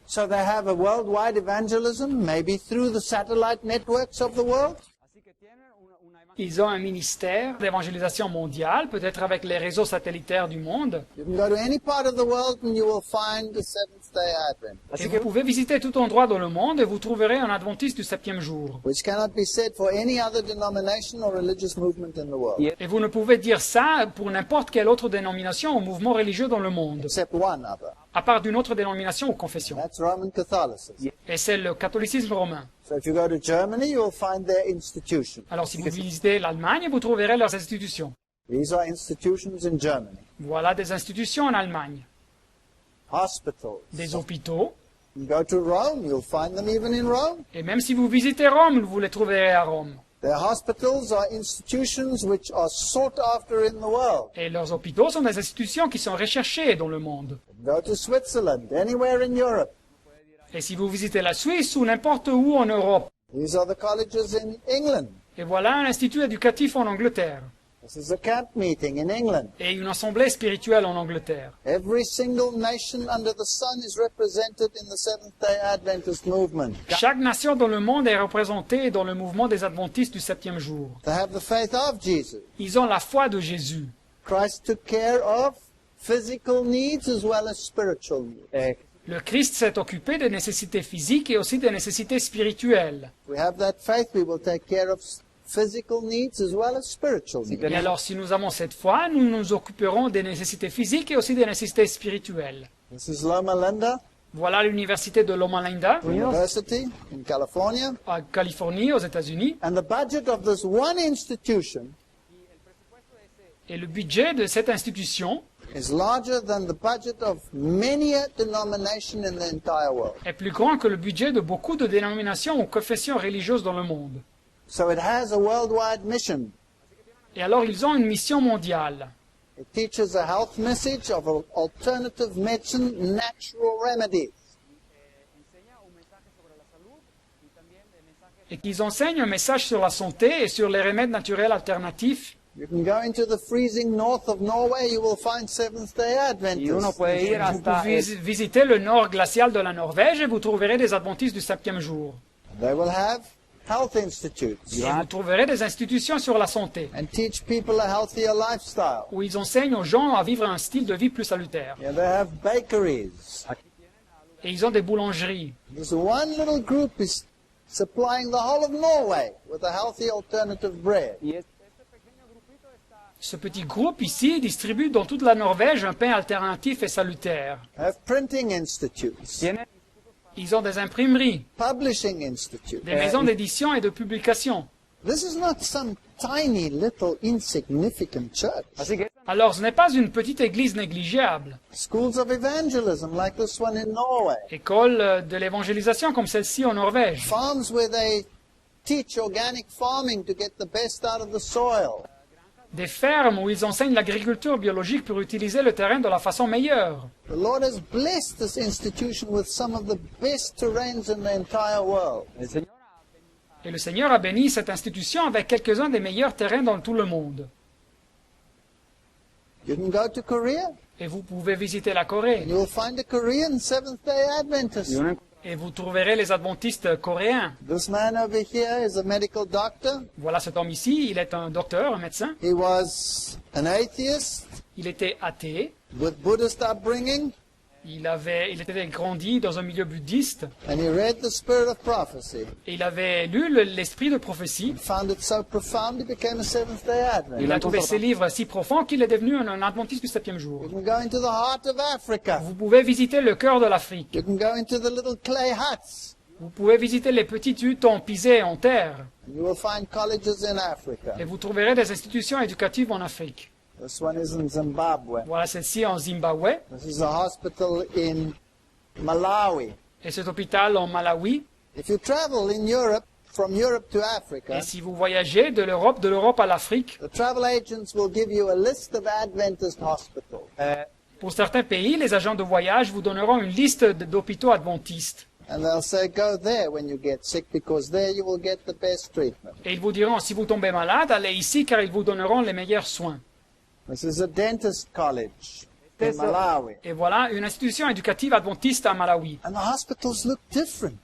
So they have a worldwide evangelism, maybe through the satellite networks of the world. Ils ont un ministère d'évangélisation mondiale, peut-être avec les réseaux satellitaires du monde. You can go to any part of the world and you will find the Seventh-day Advent, Et vous pouvez visiter tout endroit dans le monde et vous trouverez un adventiste du septième jour. which cannot be said for any other denomination or religious movement in the world, Et vous ne pouvez dire ça pour n'importe quelle autre dénomination ou mouvement religieux dans le monde, except one other. à part d'une autre dénomination ou confession. That's Roman Catholicism. Et c'est le catholicisme romain. So if you go to Germany, you will find their institution. Alors si vous visitez l'Allemagne, vous trouverez leurs institutions. These are institutions in Germany. Voilà des institutions en Allemagne. Hospitals. Des hôpitaux. You go to Rome, you'll find them even in Rome. Et même si vous visitez Rome, vous les trouverez à Rome. Their hospitals are institutions which are sought after in the world. Et leurs hôpitaux sont des institutions qui sont recherchées dans le monde. Go to Switzerland, anywhere in Europe. Et si vous visitez la Suisse ou n'importe où en Europe, These are the colleges in England. et voilà un institut éducatif en Angleterre, This is a camp meeting in England. et une assemblée spirituelle en Angleterre. Every single nation under the sun is represented in the Seventh-day Adventist movement. Chaque nation dans le monde est représentée dans le mouvement des adventistes du septième jour. They have the faith of Jesus. Ils ont la foi de Jésus. Christ took care of physical needs as well as spiritual needs. Le Christ s'est occupé des nécessités physiques et aussi des nécessités spirituelles. We have that faith, we will take care of physical needs as well as spiritual needs. Et alors, si nous avons cette foi, nous nous occuperons des nécessités physiques et aussi des nécessités spirituelles. This is Loma Linda Voilà l'université de Loma Linda, University in California. en Californie, aux États-Unis. And the budget of this one institution Et le budget de cette institution is larger than the budget of many a denomination in the entire world. est plus grand que le budget de beaucoup de dénominations ou confessions religieuses dans le monde. So it has a worldwide mission. Et alors, ils ont une mission mondiale. It teaches a health message of alternative medicine, natural remedies. Et qu'ils enseignent un message sur la santé et sur les remèdes naturels alternatifs. You can go into the freezing north of Norway, you will find Seventh-day Y uno Adventists. puede ir Vous hasta pouvez visiter le nord glacial de la Norvège et vous trouverez des adventistes du 7e jour. They will have health institutes Et vous trouverez des institutions sur la santé, and teach people a healthier lifestyle. où ils enseignent aux gens à vivre un style de vie plus salutaire. Yeah, they have bakeries. Et ils ont des boulangeries. This one little group is supplying the whole of Norway with a healthy alternative bread. y Ce petit groupe ici distribue dans toute la Norvège un pain alternatif et salutaire. They have printing institutes, tiene Ils ont des imprimeries, publishing institutes. des maisons d'édition et de publication. This is not some tiny little insignificant church. así que Alors ce n'est pas une petite église négligeable. Schools of evangelism like this one in Norway. École de l'évangélisation comme celle-ci en Norvège. Farms where they teach organic farming to get the best out of the soil. Des fermes où ils enseignent l'agriculture biologique pour utiliser le terrain de la façon meilleure. The Lord has blessed this institution with some of the best terrains in the entire world. el Señor Et le Seigneur a béni cette institution avec quelques-uns des meilleurs terrains dans tout le monde. You can go to Korea Et vous pouvez visiter la Corée. and you will find a Korean Seventh-day Adventist. y uno Et vous trouverez les adventistes coréens. This man over here is a medical doctor. Voilà cet homme ici, il est un docteur, un médecin. He was an atheist Il était athée. with Buddhist upbringing, Il était grandi dans un milieu bouddhiste. and he read the Spirit of Prophecy. Et il avait lu l'esprit de prophétie. Found it so profound he became a Seventh-day Adventist. Il a trouvé ces livres si profonds qu'il est devenu un adventiste du 7e jour. You can go into the heart of Africa. Vous pouvez visiter le cœur de l'Afrique. You can go into the little clay huts. Vous pouvez visiter les petites huttes en pisé en terre. You will find colleges in Africa. Et vous trouverez des institutions éducatives en Afrique. This one is in Zimbabwe. Voilà celle-ci en Zimbabwe. This is a hospital in Malawi. Et cet hôpital en Malawi. If you travel in Europe, from Europe to Africa, Et si vous voyagez de l'Europe à l'Afrique, the travel agents will give you a list of Adventist hospitals. pour certains pays, les agents de voyage vous donneront une liste d'hôpitaux adventistes. And they'll say, go there when you get sick, because there you will get the best treatment. Et ils vous diront, si vous tombez malade, allez ici car ils vous donneront les meilleurs soins. This is a dentist college in This- Malawi. Et voilà une institution éducative adventiste à Malawi. And the hospitals look different.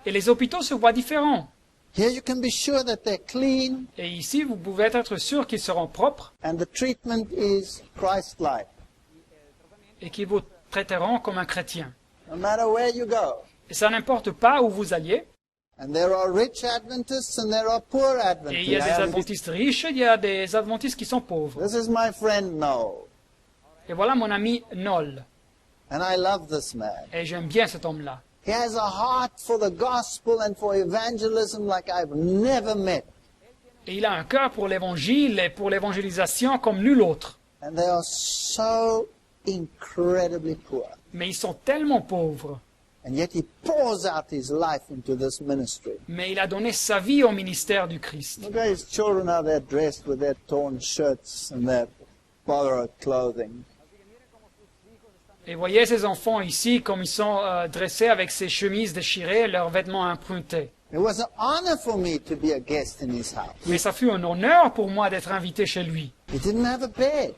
Et les hôpitaux se voient différents. Here you can be sure that they're clean Et ici, vous pouvez être sûr qu'ils seront propres and the treatment is Christ-like. et qu'ils vous traiteront comme un chrétien. No matter where you go. Et ça n'importe pas où vous alliez. And there are rich Adventists and there are poor Et il y a des Adventists. adventistes riches, il y a des adventistes qui sont pauvres. This is my friend Noel. Et voilà mon ami Noel. And I love this man. Et j'aime bien cet homme-là. He has a heart for the gospel and for evangelism like I've never met. Et il a un cœur pour l'évangile et pour l'évangélisation comme nul autre. And they are so incredibly poor. Mais ils sont tellement pauvres. And yet he pours out his life into this ministry. Mais il a donné sa vie au ministère du Christ. Look at his children, how they're dressed with their torn shirts and their borrowed clothing. Et voyez ces enfants ici, comme ils sont dressés avec ces chemises déchirées et leurs vêtements empruntés. It was an honor for me to be a guest in his house. Mais ça fut un honneur pour moi d'être invité chez lui. He didn't have a bed.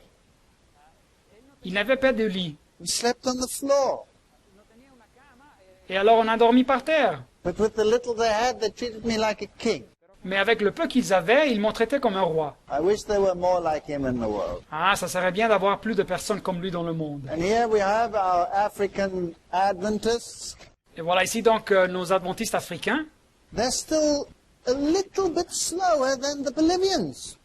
Il n'avait pas de lit. He slept on the floor. Et alors on a dormi par terre. But with the little they had, they treated me like a king. Mais avec le peu qu'ils avaient, ils m'ont traité comme un roi. I wish there were more like him in the world. Ah, ça serait bien d'avoir plus de personnes comme lui dans le monde. And here we have our African Adventists. Et voilà ici donc nos adventistes africains. They're still a little bit slower than the Bolivians.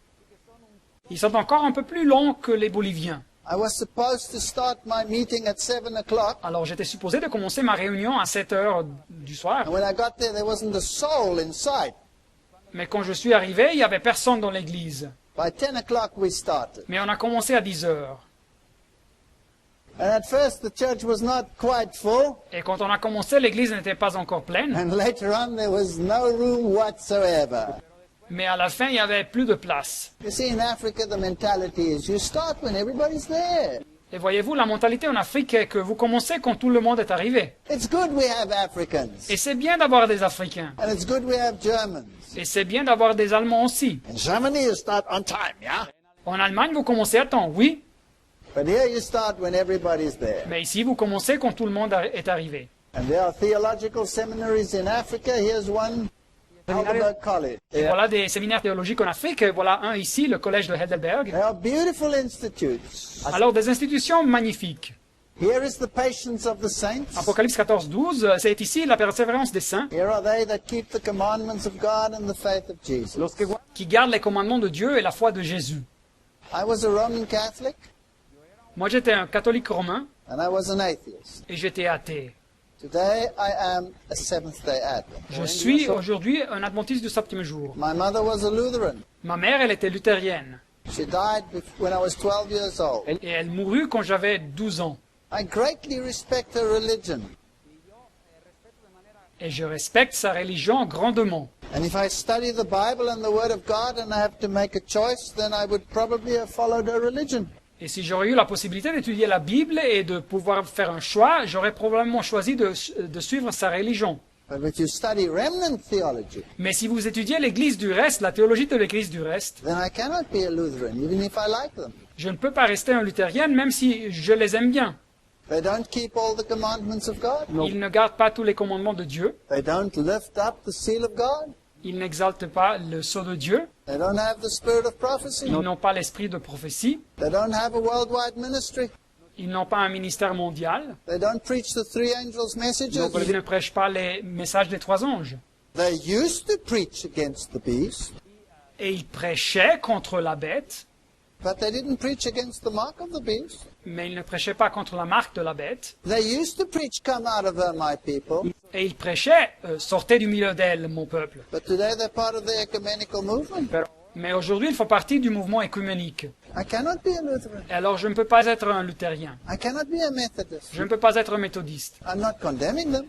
Ils sont encore un peu plus longs que les Boliviens. I was supposed to start my meeting at 7 o'clock. Alors j'étais supposé de commencer ma réunion à 7 heures du soir. And when I got there wasn't a soul in sight. Mais quand je suis arrivé, il n'y avait personne dans l'église. By 10 o'clock we started. Mais on a commencé à 10 heures. And at first the church was not quite full. Et quand on a commencé, l'église n'était pas encore pleine. And later on there was no room whatsoever. Mais à la fin, il n'y avait plus de place. You see, in Africa the mentality is you start when everybody's there. Et voyez-vous, la mentalité en Afrique est que vous commencez quand tout le monde est arrivé. It's good we have Africans. Et c'est bien d'avoir des Africains. And it's good we have Germans. Et c'est bien d'avoir des Allemands aussi. In Germany, you start on time, yeah? En Allemagne, vous commencez à temps, oui. But here you start when everybody's there. Mais ici, vous commencez quand tout le monde est arrivé. And there are theological seminaries in Africa. Here's one, Heidelberg College. Et voilà des séminaires théologiques en Afrique. Et voilà un ici, le collège de Heidelberg. They are beautiful institutes. Alors, des institutions magnifiques. Here is the patience of the saints. Apocalypse 14, 12, c'est ici la persévérance des saints Here are they that keep the commandments of God and the faith of Jesus. qui gardent les commandements de Dieu et la foi de Jésus. I was a Roman Catholic Moi, j'étais un catholique romain and I was an atheist. et j'étais athée. Today I am a Seventh-day Adventist. Je suis aujourd'hui un adventiste du septième jour. My mother was a Lutheran. Ma mère, elle était luthérienne She died when I was 12 years old. et elle mourut quand j'avais 12 ans. I greatly respect her religion. Et je respecte sa religion grandement. And if I study the Bible and the Word of God and I have to make a choice, then I would probably have followed her religion. Et si j'aurais eu la possibilité d'étudier la Bible et de pouvoir faire un choix, j'aurais probablement choisi de suivre sa religion. But if you study remnant theology, Mais si vous étudiez l'Église du reste, la théologie de l'Église du reste, then I cannot be a Lutheran, even if I like them. je ne peux pas rester un luthérien même si je les aime bien. They don't keep all the commandments of God. Ils ne gardent pas tous les commandements de Dieu. They don't lift up the seal of God. Ils n'exaltent pas le sceau de Dieu. They don't have the spirit of prophecy. Ils n'ont pas l'esprit de prophétie. They don't have a worldwide ministry. Ils n'ont pas un ministère mondial. They don't preach the three angels' messages. Ils ne prêchent pas les messages des trois anges. They used to preach against the beast, Et ils prêchaient contre la bête, but they didn't preach against the mark of the beast. mais ils ne prêchaient pas contre la marque de la bête. They used to preach, "Come out of her, my people." Et ils prêchaient, sortez du milieu d'elle, mon peuple. But today they're part of the ecumenical movement. Mais aujourd'hui, ils font partie du mouvement écuménique. I cannot be a Lutheran. Et alors, je ne peux pas être un luthérien. I cannot be a Methodist. Je ne peux pas être un méthodiste. I'm not condemning them,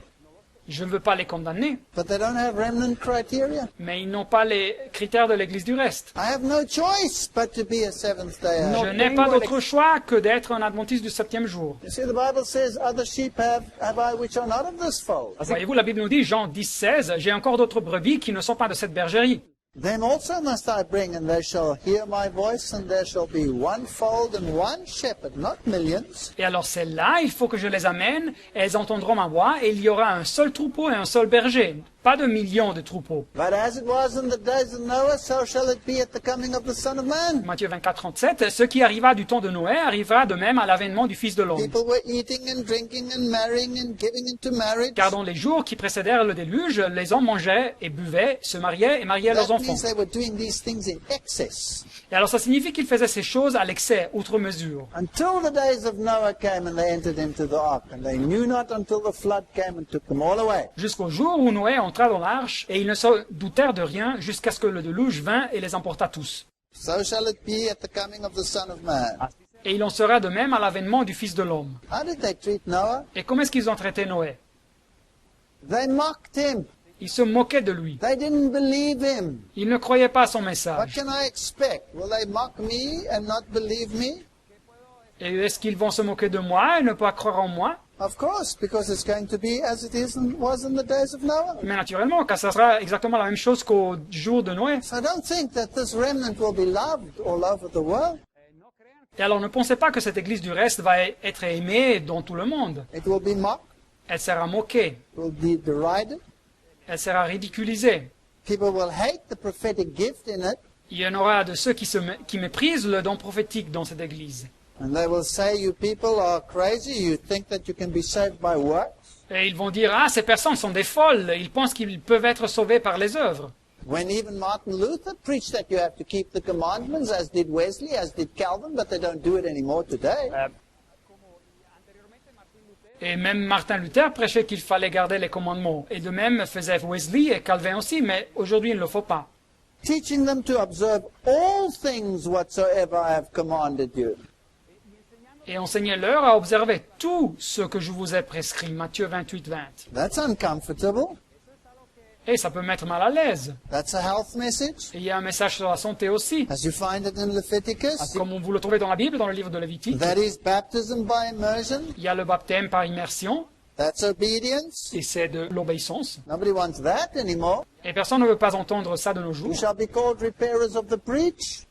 Je ne veux pas les condamner. but they don't have remnant criteria. Mais ils n'ont pas les critères de l'Église du reste. I have no choice but to be a Seventh-day Je Adventist. n'ai pas d'autre choix que d'être un adventiste du septième jour. You see, the Bible says, "Other sheep have I which are not of this fold." Voyez-vous, la Bible nous dit, Jean 10, 16, j'ai encore d'autres brebis qui ne sont pas de cette bergerie. Them also must I bring, and they shall hear my voice, and there shall be one fold and one shepherd, not millions. Et alors celles-là, il faut que je les amène, et elles entendront ma voix, et il y aura un seul troupeau et un seul berger. Pas de millions de troupeaux. But as it was in the days of Noah, so shall it be at the coming of the Son of Man. Matthieu 24, 37, ce qui arriva du temps de Noé arrivera de même à l'avènement du Fils de l'homme. People were eating and drinking and marrying and giving into marriage. Car dans les jours qui précédèrent le déluge, les hommes mangeaient et buvaient, se mariaient et mariaient leurs That enfants. means they were doing these things in excess. Et alors ça signifie qu'ils faisaient ces choses à l'excès, outre mesure. Until the days of Noah came and they entered into the ark, and they knew not until the flood came and took them all away. Jusqu'au jour où Noé entra dans l'arche, et ils ne se doutèrent de rien jusqu'à ce que le déluge vint et les emporta tous. So shall it be at the coming of the Son of Man. Et il en sera de même à l'avènement du Fils de l'homme. How did they treat Noah? Et comment est-ce qu'ils ont traité Noé? They mocked him. Ils se moquaient de lui. They didn't believe him. Ils ne croyaient pas à son What message. can I expect? Will they mock me and not believe me? Et est-ce qu'ils vont se moquer de moi et ne pas croire en moi? Of course, because it's going to be as it was in the days of Noah. Mais naturellement, car ça sera exactement la même chose qu'au jour de Noé. So don't think that this remnant will be loved all over the world. Et alors ne pensez pas que cette église du reste va être aimée dans tout le monde. It will be mocked. Elle sera moquée. It will be derided. Elle sera ridiculisée. People will hate the prophetic gift in it. Il y en aura de ceux qui méprisent le don prophétique dans cette église. And they will say, "You people are crazy. You think that you can be saved by works?" Et ils vont dire, ah, ces personnes sont des folles. Ils pensent qu'ils peuvent être sauvés par les œuvres. When even Martin Luther preached that you have to keep the commandments, as did Wesley, as did Calvin, but they don't do it anymore today. Et même Martin Luther prêchait qu'il fallait garder les commandements. Et de même faisait Wesley et Calvin aussi, mais aujourd'hui il ne le faut pas. Teaching them to observe all things whatsoever I have commanded you. Et enseignez-leur à observer tout ce que je vous ai prescrit. Matthieu 28, 20. That's uncomfortable. Et ça peut mettre mal à l'aise. That's a health message, Et il y a un message sur la santé aussi. as you find it in Leviticus. Comme vous le trouvez dans la Bible, dans le livre de Lévitique. That is baptism by immersion. Il y a le baptême par immersion. That's obedience. Et c'est de l'obéissance. Nobody wants that anymore. Et personne ne veut pas entendre ça de nos jours. You shall be called repairers of the breach,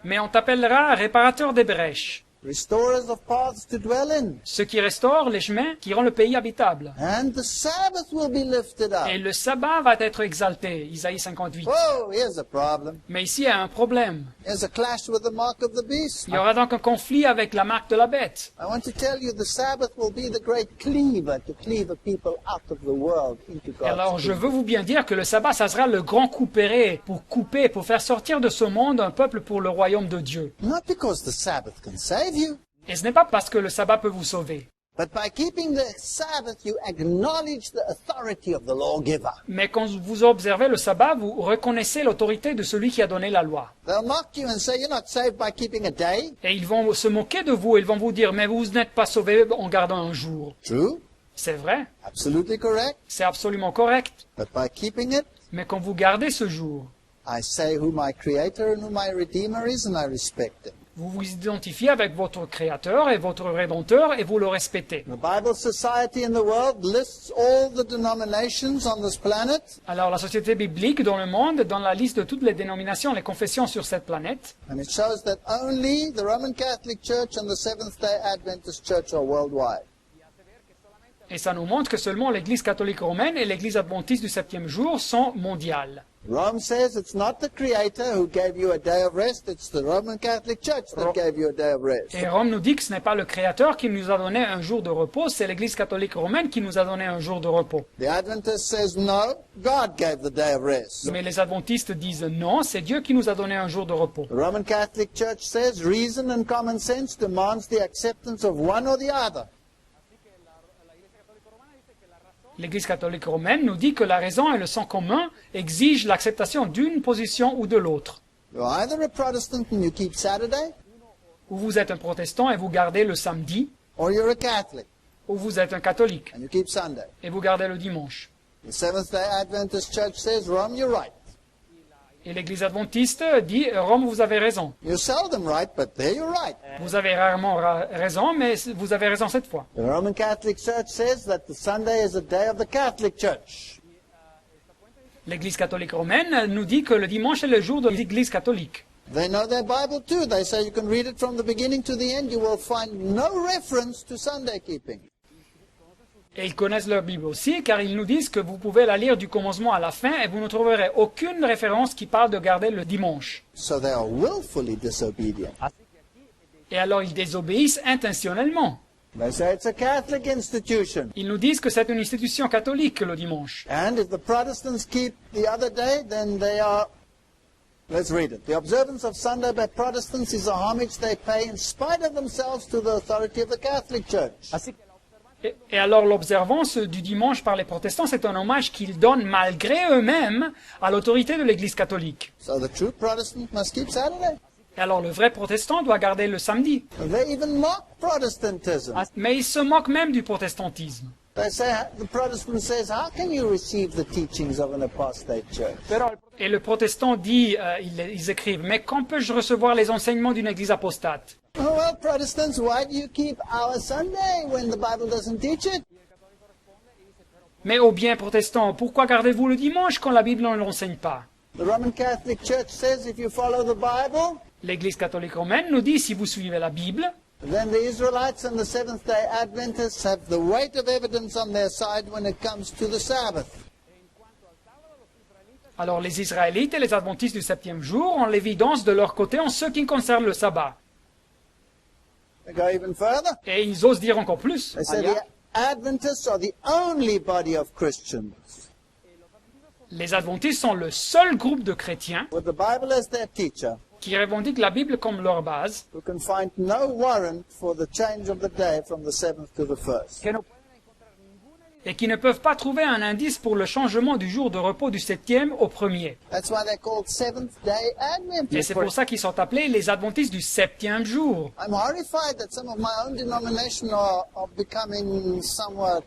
Mais on t'appellera réparateur des brèches. restorers of paths to dwell in. Ceux qui restaurent les chemins qui rendent le pays habitable. And the Sabbath will be lifted up. Et le sabbat va être exalté. Isaïe 58. Whoa, here's a problem. Mais ici, il y a un problème. There's a clash with the mark of the beast. Il y aura donc un conflit avec la marque de la bête. I want to tell you the Sabbath will be the great cleaver to cleave a people out of the world into Et alors, God's je kingdom. veux vous bien dire que le sabbat, ça sera le grand couperet pour couper, pour faire sortir de ce monde un peuple pour le royaume de Dieu. Not because the Sabbath can save you, Et ce n'est pas parce que le sabbat peut vous sauver. but by keeping the Sabbath, you acknowledge the authority of the lawgiver. Mais quand vous observez le sabbat, vous reconnaissez l'autorité de celui qui a donné la loi. They'll mock you and say you're not saved by keeping a day. Et ils vont se moquer de vous, ils vont vous dire, mais vous n'êtes pas sauvé en gardant un jour. True, C'est vrai, absolutely correct. c'est absolument correct. But by keeping it, Mais quand vous gardez ce jour, I say who my creator and who my redeemer is, and I respect him. vous vous identifiez avec votre Créateur et votre Rédempteur et vous le respectez. The Bible Society in the world lists all the denominations on this planet, Alors la société biblique dans le monde, dans la liste de toutes les dénominations, les confessions sur cette planète, and it shows that only the Roman Catholic Church and the Seventh-day Adventist Church are worldwide. et ça nous montre que seulement l'Église catholique romaine et l'Église adventiste du septième jour sont mondiales. Rome says it's not the Creator who gave you a day of rest, it's the Roman Catholic Church that gave you a day of rest. Et Rome nous dit que ce n'est pas le Créateur qui nous a donné un jour de repos, c'est l'Église catholique romaine qui nous a donné un jour de repos. The Adventist says no, God gave the day of rest. Mais les adventistes disent non, c'est Dieu qui nous a donné un jour de repos. The Roman Catholic Church says reason and common sense demands the acceptance of one or the other. L'Église catholique romaine nous dit que la raison et le sens commun exigent l'acceptation d'une position ou de l'autre. You're either a Protestant and you keep Saturday, Ou vous êtes un protestant et vous gardez le samedi, or you're a Catholic ou vous êtes un catholique and you keep Sunday. et vous gardez le dimanche. The Seventh-day Adventist Church says, Rome, you're right. Et l'Église adventiste dit Rome, vous avez raison. You're seldom right, but there you're right. Vous avez rarement raison, mais vous avez raison cette fois. The Roman Catholic Church says that the Sunday is a day of the Catholic Church. L'Église catholique romaine nous dit que le dimanche est le jour de l'Église catholique. They know their Bible too. They say you can read it from the beginning to the end. You will find no reference to Sunday keeping. Et ils connaissent leur Bible aussi, car ils nous disent que vous pouvez la lire du commencement à la fin et vous ne trouverez aucune référence qui parle de garder le dimanche. So they are willfully disobedient. Et alors ils désobéissent intentionnellement. They say it's a Catholic institution. Ils nous disent que c'est une institution catholique le dimanche. And if the Protestants keep the other day, then they are... Let's read it. The observance of Sunday by Protestants is a homage they pay in spite of themselves to the authority of the Catholic Church. Et alors l'observance du dimanche par les protestants, c'est un hommage qu'ils donnent malgré eux-mêmes à l'autorité de l'Église catholique. So the true Protestant must keep Saturday. Et alors le vrai protestant doit garder le samedi. They even mock Protestantism. Mais ils se moquent même du protestantisme. They say, the Protestant says, how can you receive the teachings of an apostate church? Et le protestant dit, ils écrivent, mais quand peux-je recevoir les enseignements d'une église apostate? Oh, well, Protestants, why do you keep our Sunday when the Bible doesn't teach it? Mais ô bien protestant, pourquoi gardez-vous le dimanche quand la Bible ne l'enseigne pas? The Roman Catholic Church says if you follow the Bible, L'Église catholique romaine nous dit, si vous suivez la Bible, then the Israelites and the Seventh-day Adventists have the weight of evidence on their side when it comes to the Sabbath. alors les Israélites et les Adventistes du septième jour ont l'évidence de leur côté en ce qui concerne le sabbat. They go even further. Et ils osent dire encore plus. They say the Adventists are the only body of Christians Les Adventistes sont le seul groupe de chrétiens with the Bible as their teacher qui revendiquent la Bible comme leur base who can find no warrant for the change of the day from the 7th to the 1st. et qui ne peuvent pas trouver un indice pour le changement du jour de repos du septième au premier. That's why they're called Seventh-day Et Adventists. c'est pour ça qu'ils sont appelés les Adventistes du septième jour. I'm horrified that some of my own denomination are becoming somewhat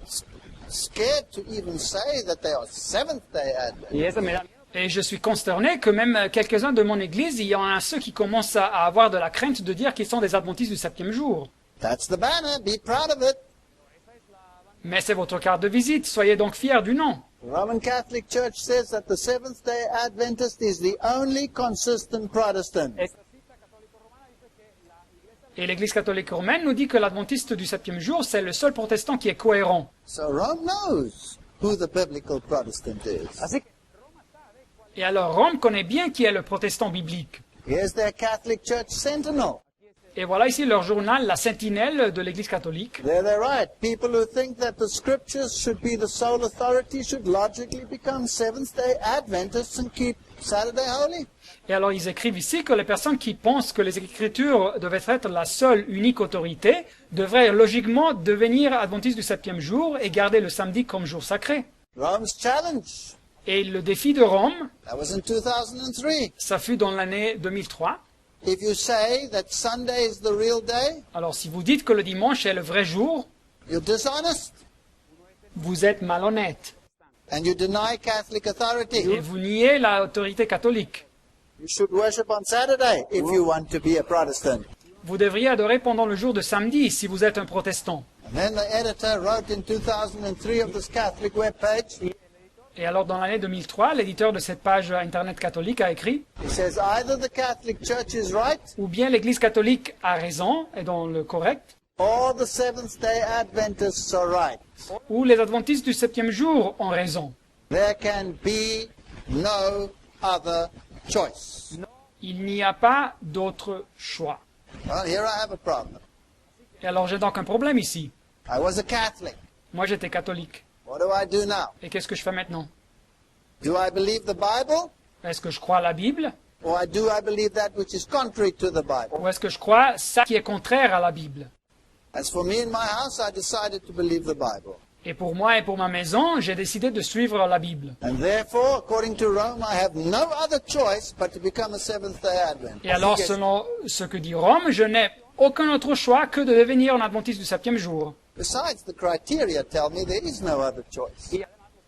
scared to even say that they are Seventh-day Adventists. Y eso me da... Et je suis consterné que même quelques-uns de mon église, il y en a ceux qui commencent à avoir de la crainte de dire qu'ils sont des adventistes du septième jour. That's the banner. Be proud of it. Mais c'est votre carte de visite, soyez donc fiers du nom. The Roman Catholic Church says that the Seventh-day Adventist is the only consistent Protestant. Et l'Église catholique romaine nous dit que l'adventiste du septième jour, c'est le seul protestant qui est cohérent. So Rome knows who the biblical Protestant is. Así que Et alors Rome connaît bien qui est le protestant biblique. Here's their Catholic Church Sentinel. Et voilà ici leur journal, la sentinelle de l'Église catholique. There they're right. People who think that the scriptures should be the sole authority should logically become Seventh-day Adventists and keep Saturday holy. Et alors ils écrivent ici que les personnes qui pensent que les Écritures devaient être la seule, unique autorité, devraient logiquement devenir adventistes du septième jour et garder le samedi comme jour sacré. Rome's challenge. Et le défi de Rome, That was in 2003. ça fut dans l'année 2003. If you say that Sunday is the real day, Alors si vous dites que le dimanche est le vrai jour, you're dishonest vous êtes malhonnête and you deny Catholic et authority. vous niez l'autorité catholique. You should worship on Saturday if you want to be a Protestant. Vous devriez adorer pendant le jour de samedi si vous êtes un protestant. And then the editor wrote in 2003 of this Catholic webpage, Et alors dans l'année 2003, l'éditeur de cette page Internet catholique a écrit he says either the Catholic Church is right ou bien l'Église catholique a raison, est dans le correct, or the Seventh-day Adventists are right. ou les adventistes du septième jour ont raison. There can be no other choice. Il n'y a pas d'autre choix. Well, here I have a problem. Et alors j'ai donc un problème ici. I was a Catholic. Moi j'étais catholique. What do I do now? Et qu'est-ce que je fais maintenant? Do I believe the Bible, Est-ce que je crois à la Bible or do I believe that which is contrary to the Bible? ou est-ce que je crois ça qui est contraire à la Bible? As for me and my house, I decided to believe the Bible. Et pour moi et pour ma maison, j'ai décidé de suivre la Bible. And therefore, according to Rome, I have no other choice but to become a Seventh-day Adventist. Et alors, selon ce que dit Rome, je n'ai aucun autre choix que de devenir un adventiste du septième jour. Besides, the criteria tell me there is no other choice.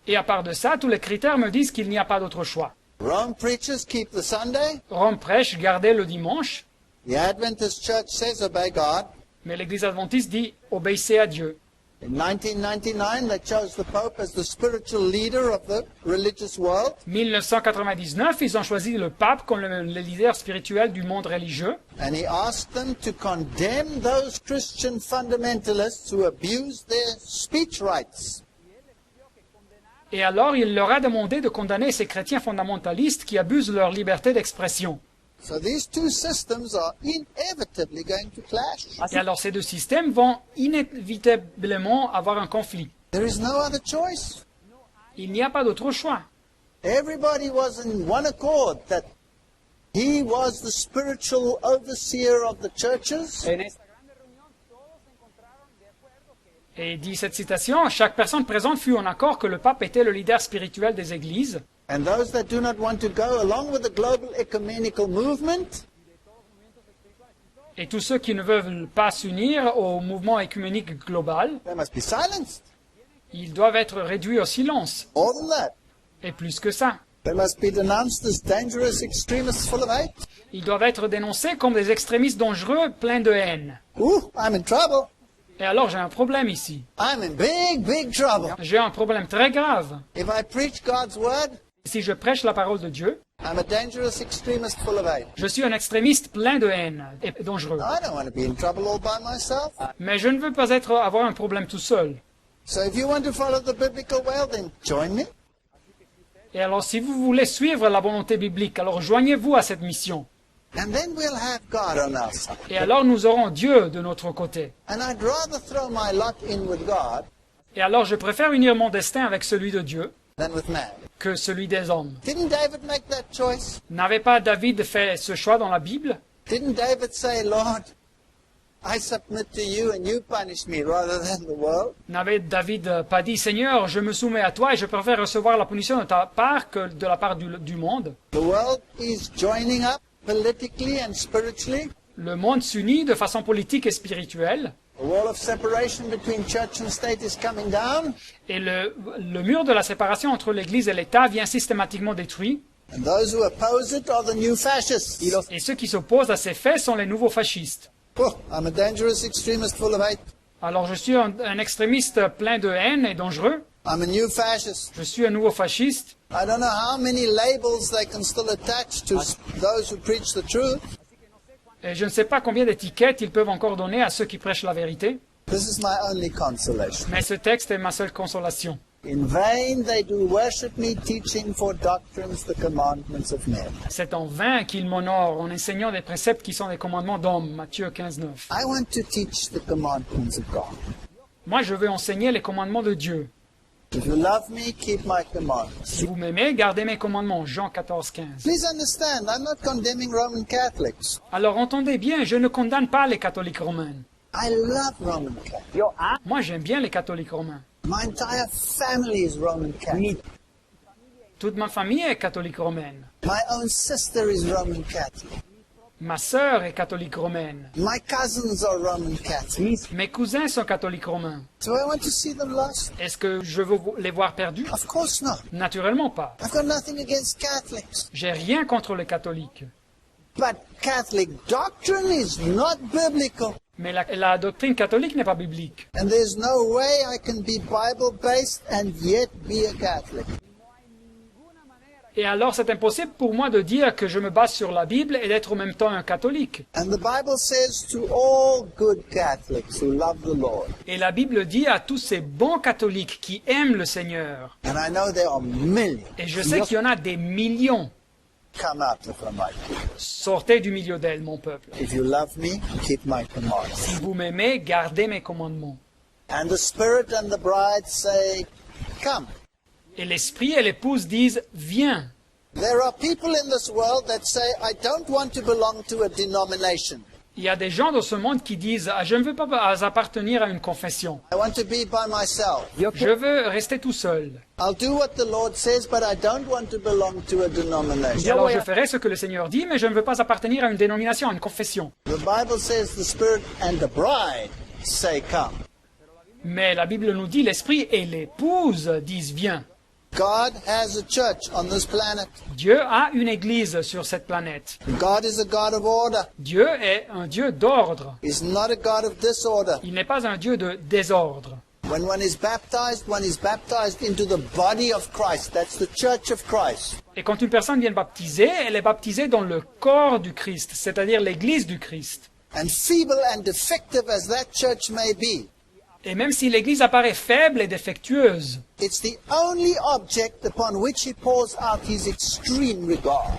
Et à part de ça, tous les critères me disent qu'il n'y a pas d'autre choix. Rome preachers keep the Sunday. Rome prêche garder le dimanche, The Adventist Church says obey God. mais l'Église adventiste dit obéissez à Dieu. In 1999, they chose the Pope as the spiritual leader of the religious world. 1999, ils ont choisi le pape comme le leader spirituel du monde religieux. And he asked them to condemn those Christian fundamentalists who abuse their speech rights. Et alors, il leur a demandé de condamner ces chrétiens fondamentalistes qui abusent de leur liberté d'expression. So these two systems are inevitably going to clash. Et alors, ces deux systèmes vont inévitablement avoir un conflit. There is no other choice. Il n'y a pas d'autre choix. Everybody was in one accord that he was the spiritual overseer of the churches. en esta grande reunión todos se encontraron de acuerdo que Et dit cette citation, chaque personne présente fut en accord que le pape était le leader spirituel des églises. And those that do not want to go along with the global ecumenical movement, Et tous ceux qui ne veulent pas s'unir au mouvement écuménique global, they must be silenced. ils doivent être réduits au silence. More than that, Et plus que ça, they must be denounced as dangerous extremists full of hate. ils doivent être dénoncés comme des extrémistes dangereux pleins de haine. Ooh, I'm in trouble. Et alors j'ai un problème ici. I'm in big trouble. J'ai un problème très grave. If I preach God's word, Si je prêche la parole de Dieu, I'm a dangerous extremist full of hate. je suis un extrémiste plein de haine et dangereux. I don't want to be in trouble all by myself. Mais je ne veux pas avoir un problème tout seul. So if you want to follow the biblical way, then join me. Et alors si vous voulez suivre la volonté biblique, alors joignez-vous à cette mission. And then we'll have God on our side. Et alors nous aurons Dieu de notre côté. And I'd rather throw my lot in with God Et alors je préfère unir mon destin avec celui de Dieu than with man. que celui des hommes. Didn't David make that choice? N'avait pas David fait ce choix dans la Bible? Didn't David say, Lord, I submit to you and you punish me rather than the world? N'avait David pas dit, Seigneur, je me soumets à toi et je préfère recevoir la punition de ta part que de la part du monde? The world is joining up politically and spiritually. Le monde s'unit de façon politique et spirituelle. The wall of separation between church and state is coming down, Et le mur de la séparation entre l'Église et l'État vient systématiquement détruit. and those who oppose it are the new fascists. Et ceux qui s'opposent à ces faits sont les nouveaux fascistes. Oh, I'm a dangerous extremist full of hate. Alors je suis un extrémiste plein de haine et dangereux. I'm a new fascist. Je suis un nouveau fasciste. I don't know how many labels they can still attach to those who preach the truth. Et je ne sais pas combien d'étiquettes ils peuvent encore donner à ceux qui prêchent la vérité. This is my only consolation. Mais ce texte est ma seule consolation. In vain they do worship me, teaching for doctrines the commandments of men. C'est en vain qu'ils m'honorent en enseignant des préceptes qui sont des commandements d'hommes. Matthieu 15, 9. I want to teach the commandments of God. Moi, je veux enseigner les commandements de Dieu. If you love me, keep my commandments. Si vous m'aimez, gardez mes commandements. Jean 14, 15. Please understand, I'm not condemning Roman Catholics. Alors entendez bien, je ne condamne pas les catholiques romains. I love Roman Catholics. Moi, j'aime bien les catholiques romains. My entire family is Roman Catholic. Toute ma famille est catholique romaine. My own sister is Roman Catholic. Ma sœur est catholique romaine. My cousins are Roman Catholics. Mes cousins sont catholiques romains. Do I want to see them lost? Est-ce que je veux les voir perdus? Of course not. Naturellement pas. I've got nothing against Catholics. J'ai rien contre les catholiques. But Catholic doctrine is not biblical. Mais la doctrine catholique n'est pas biblique. And there's no way I can be Bible-based and yet be a Catholic. Et alors c'est impossible pour moi de dire que je me base sur la Bible et d'être en même temps un catholique. And the Bible says to all good Catholics who love the Lord, Et la Bible dit à tous ces bons catholiques qui aiment le Seigneur, and I know there are millions, et je sais qu'il y en a des millions, come out of my people. sortez du milieu d'elle, mon peuple. If you love me, keep my commandments. Si vous m'aimez, gardez mes commandements. And the Spirit and the bride say, come. Et l'esprit et l'épouse disent, viens. There are people in this world that say, I don't want to belong to a denomination. Il y a des gens dans ce monde qui disent, ah, je ne veux pas appartenir à une confession. I want to be by myself. Je veux rester tout seul. I'll do what the Lord says, but I don't want to belong to a Et denomination. alors je ferai ce que le Seigneur dit, mais je ne veux pas appartenir à une dénomination, à une confession. The Bible says the Spirit and the bride say, come. Mais la Bible nous dit, l'esprit et l'épouse disent, viens. God has a church on this planet. Dieu a une église sur cette planète. God is a God of order. Dieu est un Dieu d'ordre. He's not a God of disorder. Il n'est pas un Dieu de désordre. When one is baptized into the body of Christ. That's the church of Christ. Et quand une personne vient baptiser, elle est baptisée dans le corps du Christ, c'est-à-dire l'église du Christ. And feeble and defective as that church may be, Et même si l'église apparaît faible et défectueuse, it's the only object upon which he pours out his extreme regard.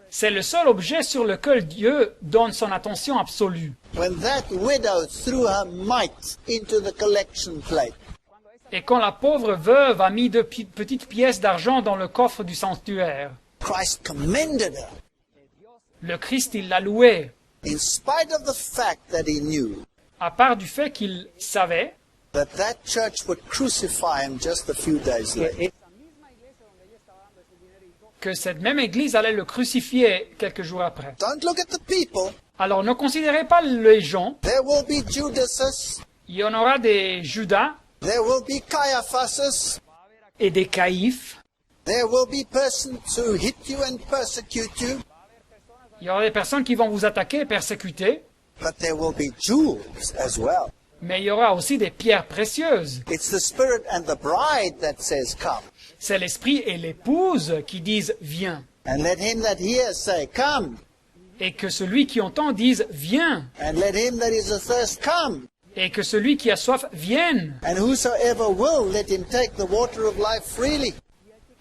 c'est le seul objet sur lequel Dieu donne son attention absolue. When that widow threw her mite into the collection plate, Et quand la pauvre veuve a mis 2 petites pièces d'argent dans le coffre du sanctuaire, Christ commended her le Christ, il l'a loué, in spite of the fact that he knew à part du fait qu'il savait that that church would crucify him just a few days later. que cette même église allait le crucifier quelques jours après. Don't look at the people. Alors ne considérez pas les gens, There will be Judases. il y en aura des Judas There will be Caiaphases. et des Caïphes, There will be persons who hit you and persecute you. il y aura des personnes qui vont vous attaquer et persécuter, But there will be jewels as well. mais il y aura aussi des pierres précieuses. It's the Spirit and the bride that says, come. C'est l'esprit et l'épouse qui disent « viens ». And let him that hears say, come. Et que celui qui entend dise « viens ». And let him that is athirst come. Et que celui qui a soif vienne. And whosoever will, let him take the water of life freely.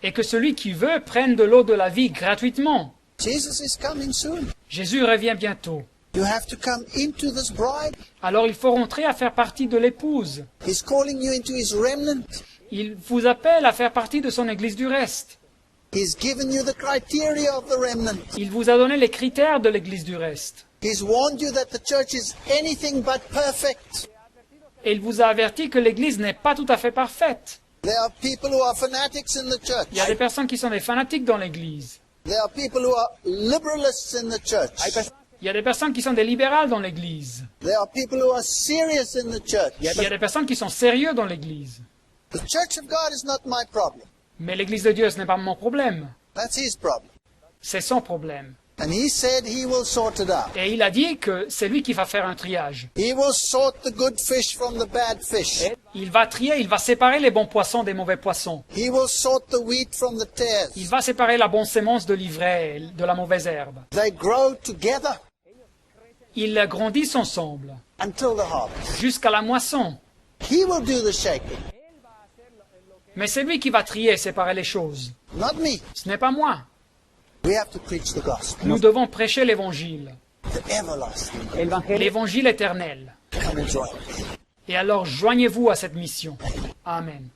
Et que celui qui veut prenne de l'eau de la vie gratuitement. Jesus is coming soon. Jésus revient bientôt. You have to come into this bride. Alors il faut rentrer à faire partie de l'épouse. He's calling you into his remnant. Il vous appelle à faire partie de son église du reste. He's given you the criteria of the remnant. Il vous a donné les critères de l'église du reste. He's warned you that the church is anything but perfect. Et il vous a averti que l'église n'est pas tout à fait parfaite. There are people who are fanatics in the church. Il y a des personnes qui sont des fanatiques dans l'église. There are people who are liberalists in the church. Il y a des personnes qui sont des libérales dans l'Église. There are people who are serious in the church. Il y a des personnes qui sont sérieux dans l'Église. The church of God is not my problem. Mais l'Église de Dieu, ce n'est pas mon problème. That's his problem. C'est son problème. And he said he will sort it out. Et il a dit que c'est lui qui va faire un triage. He will sort the good fish from the bad fish. Et il va trier, il va séparer les bons poissons des mauvais poissons. He will sort the wheat from the tares. Il va séparer la bonne sémence de l'ivraie, de la mauvaise herbe. They grow together Ils grandissent ensemble until the harvest. jusqu'à la moisson. He will do the shaking, Mais c'est lui qui va trier et séparer les choses. not me. Ce n'est pas moi. We have to preach the gospel, Nous devons prêcher l'évangile, the everlasting, l'évangile éternel. and enjoy it. Et alors joignez-vous à cette mission. Amen.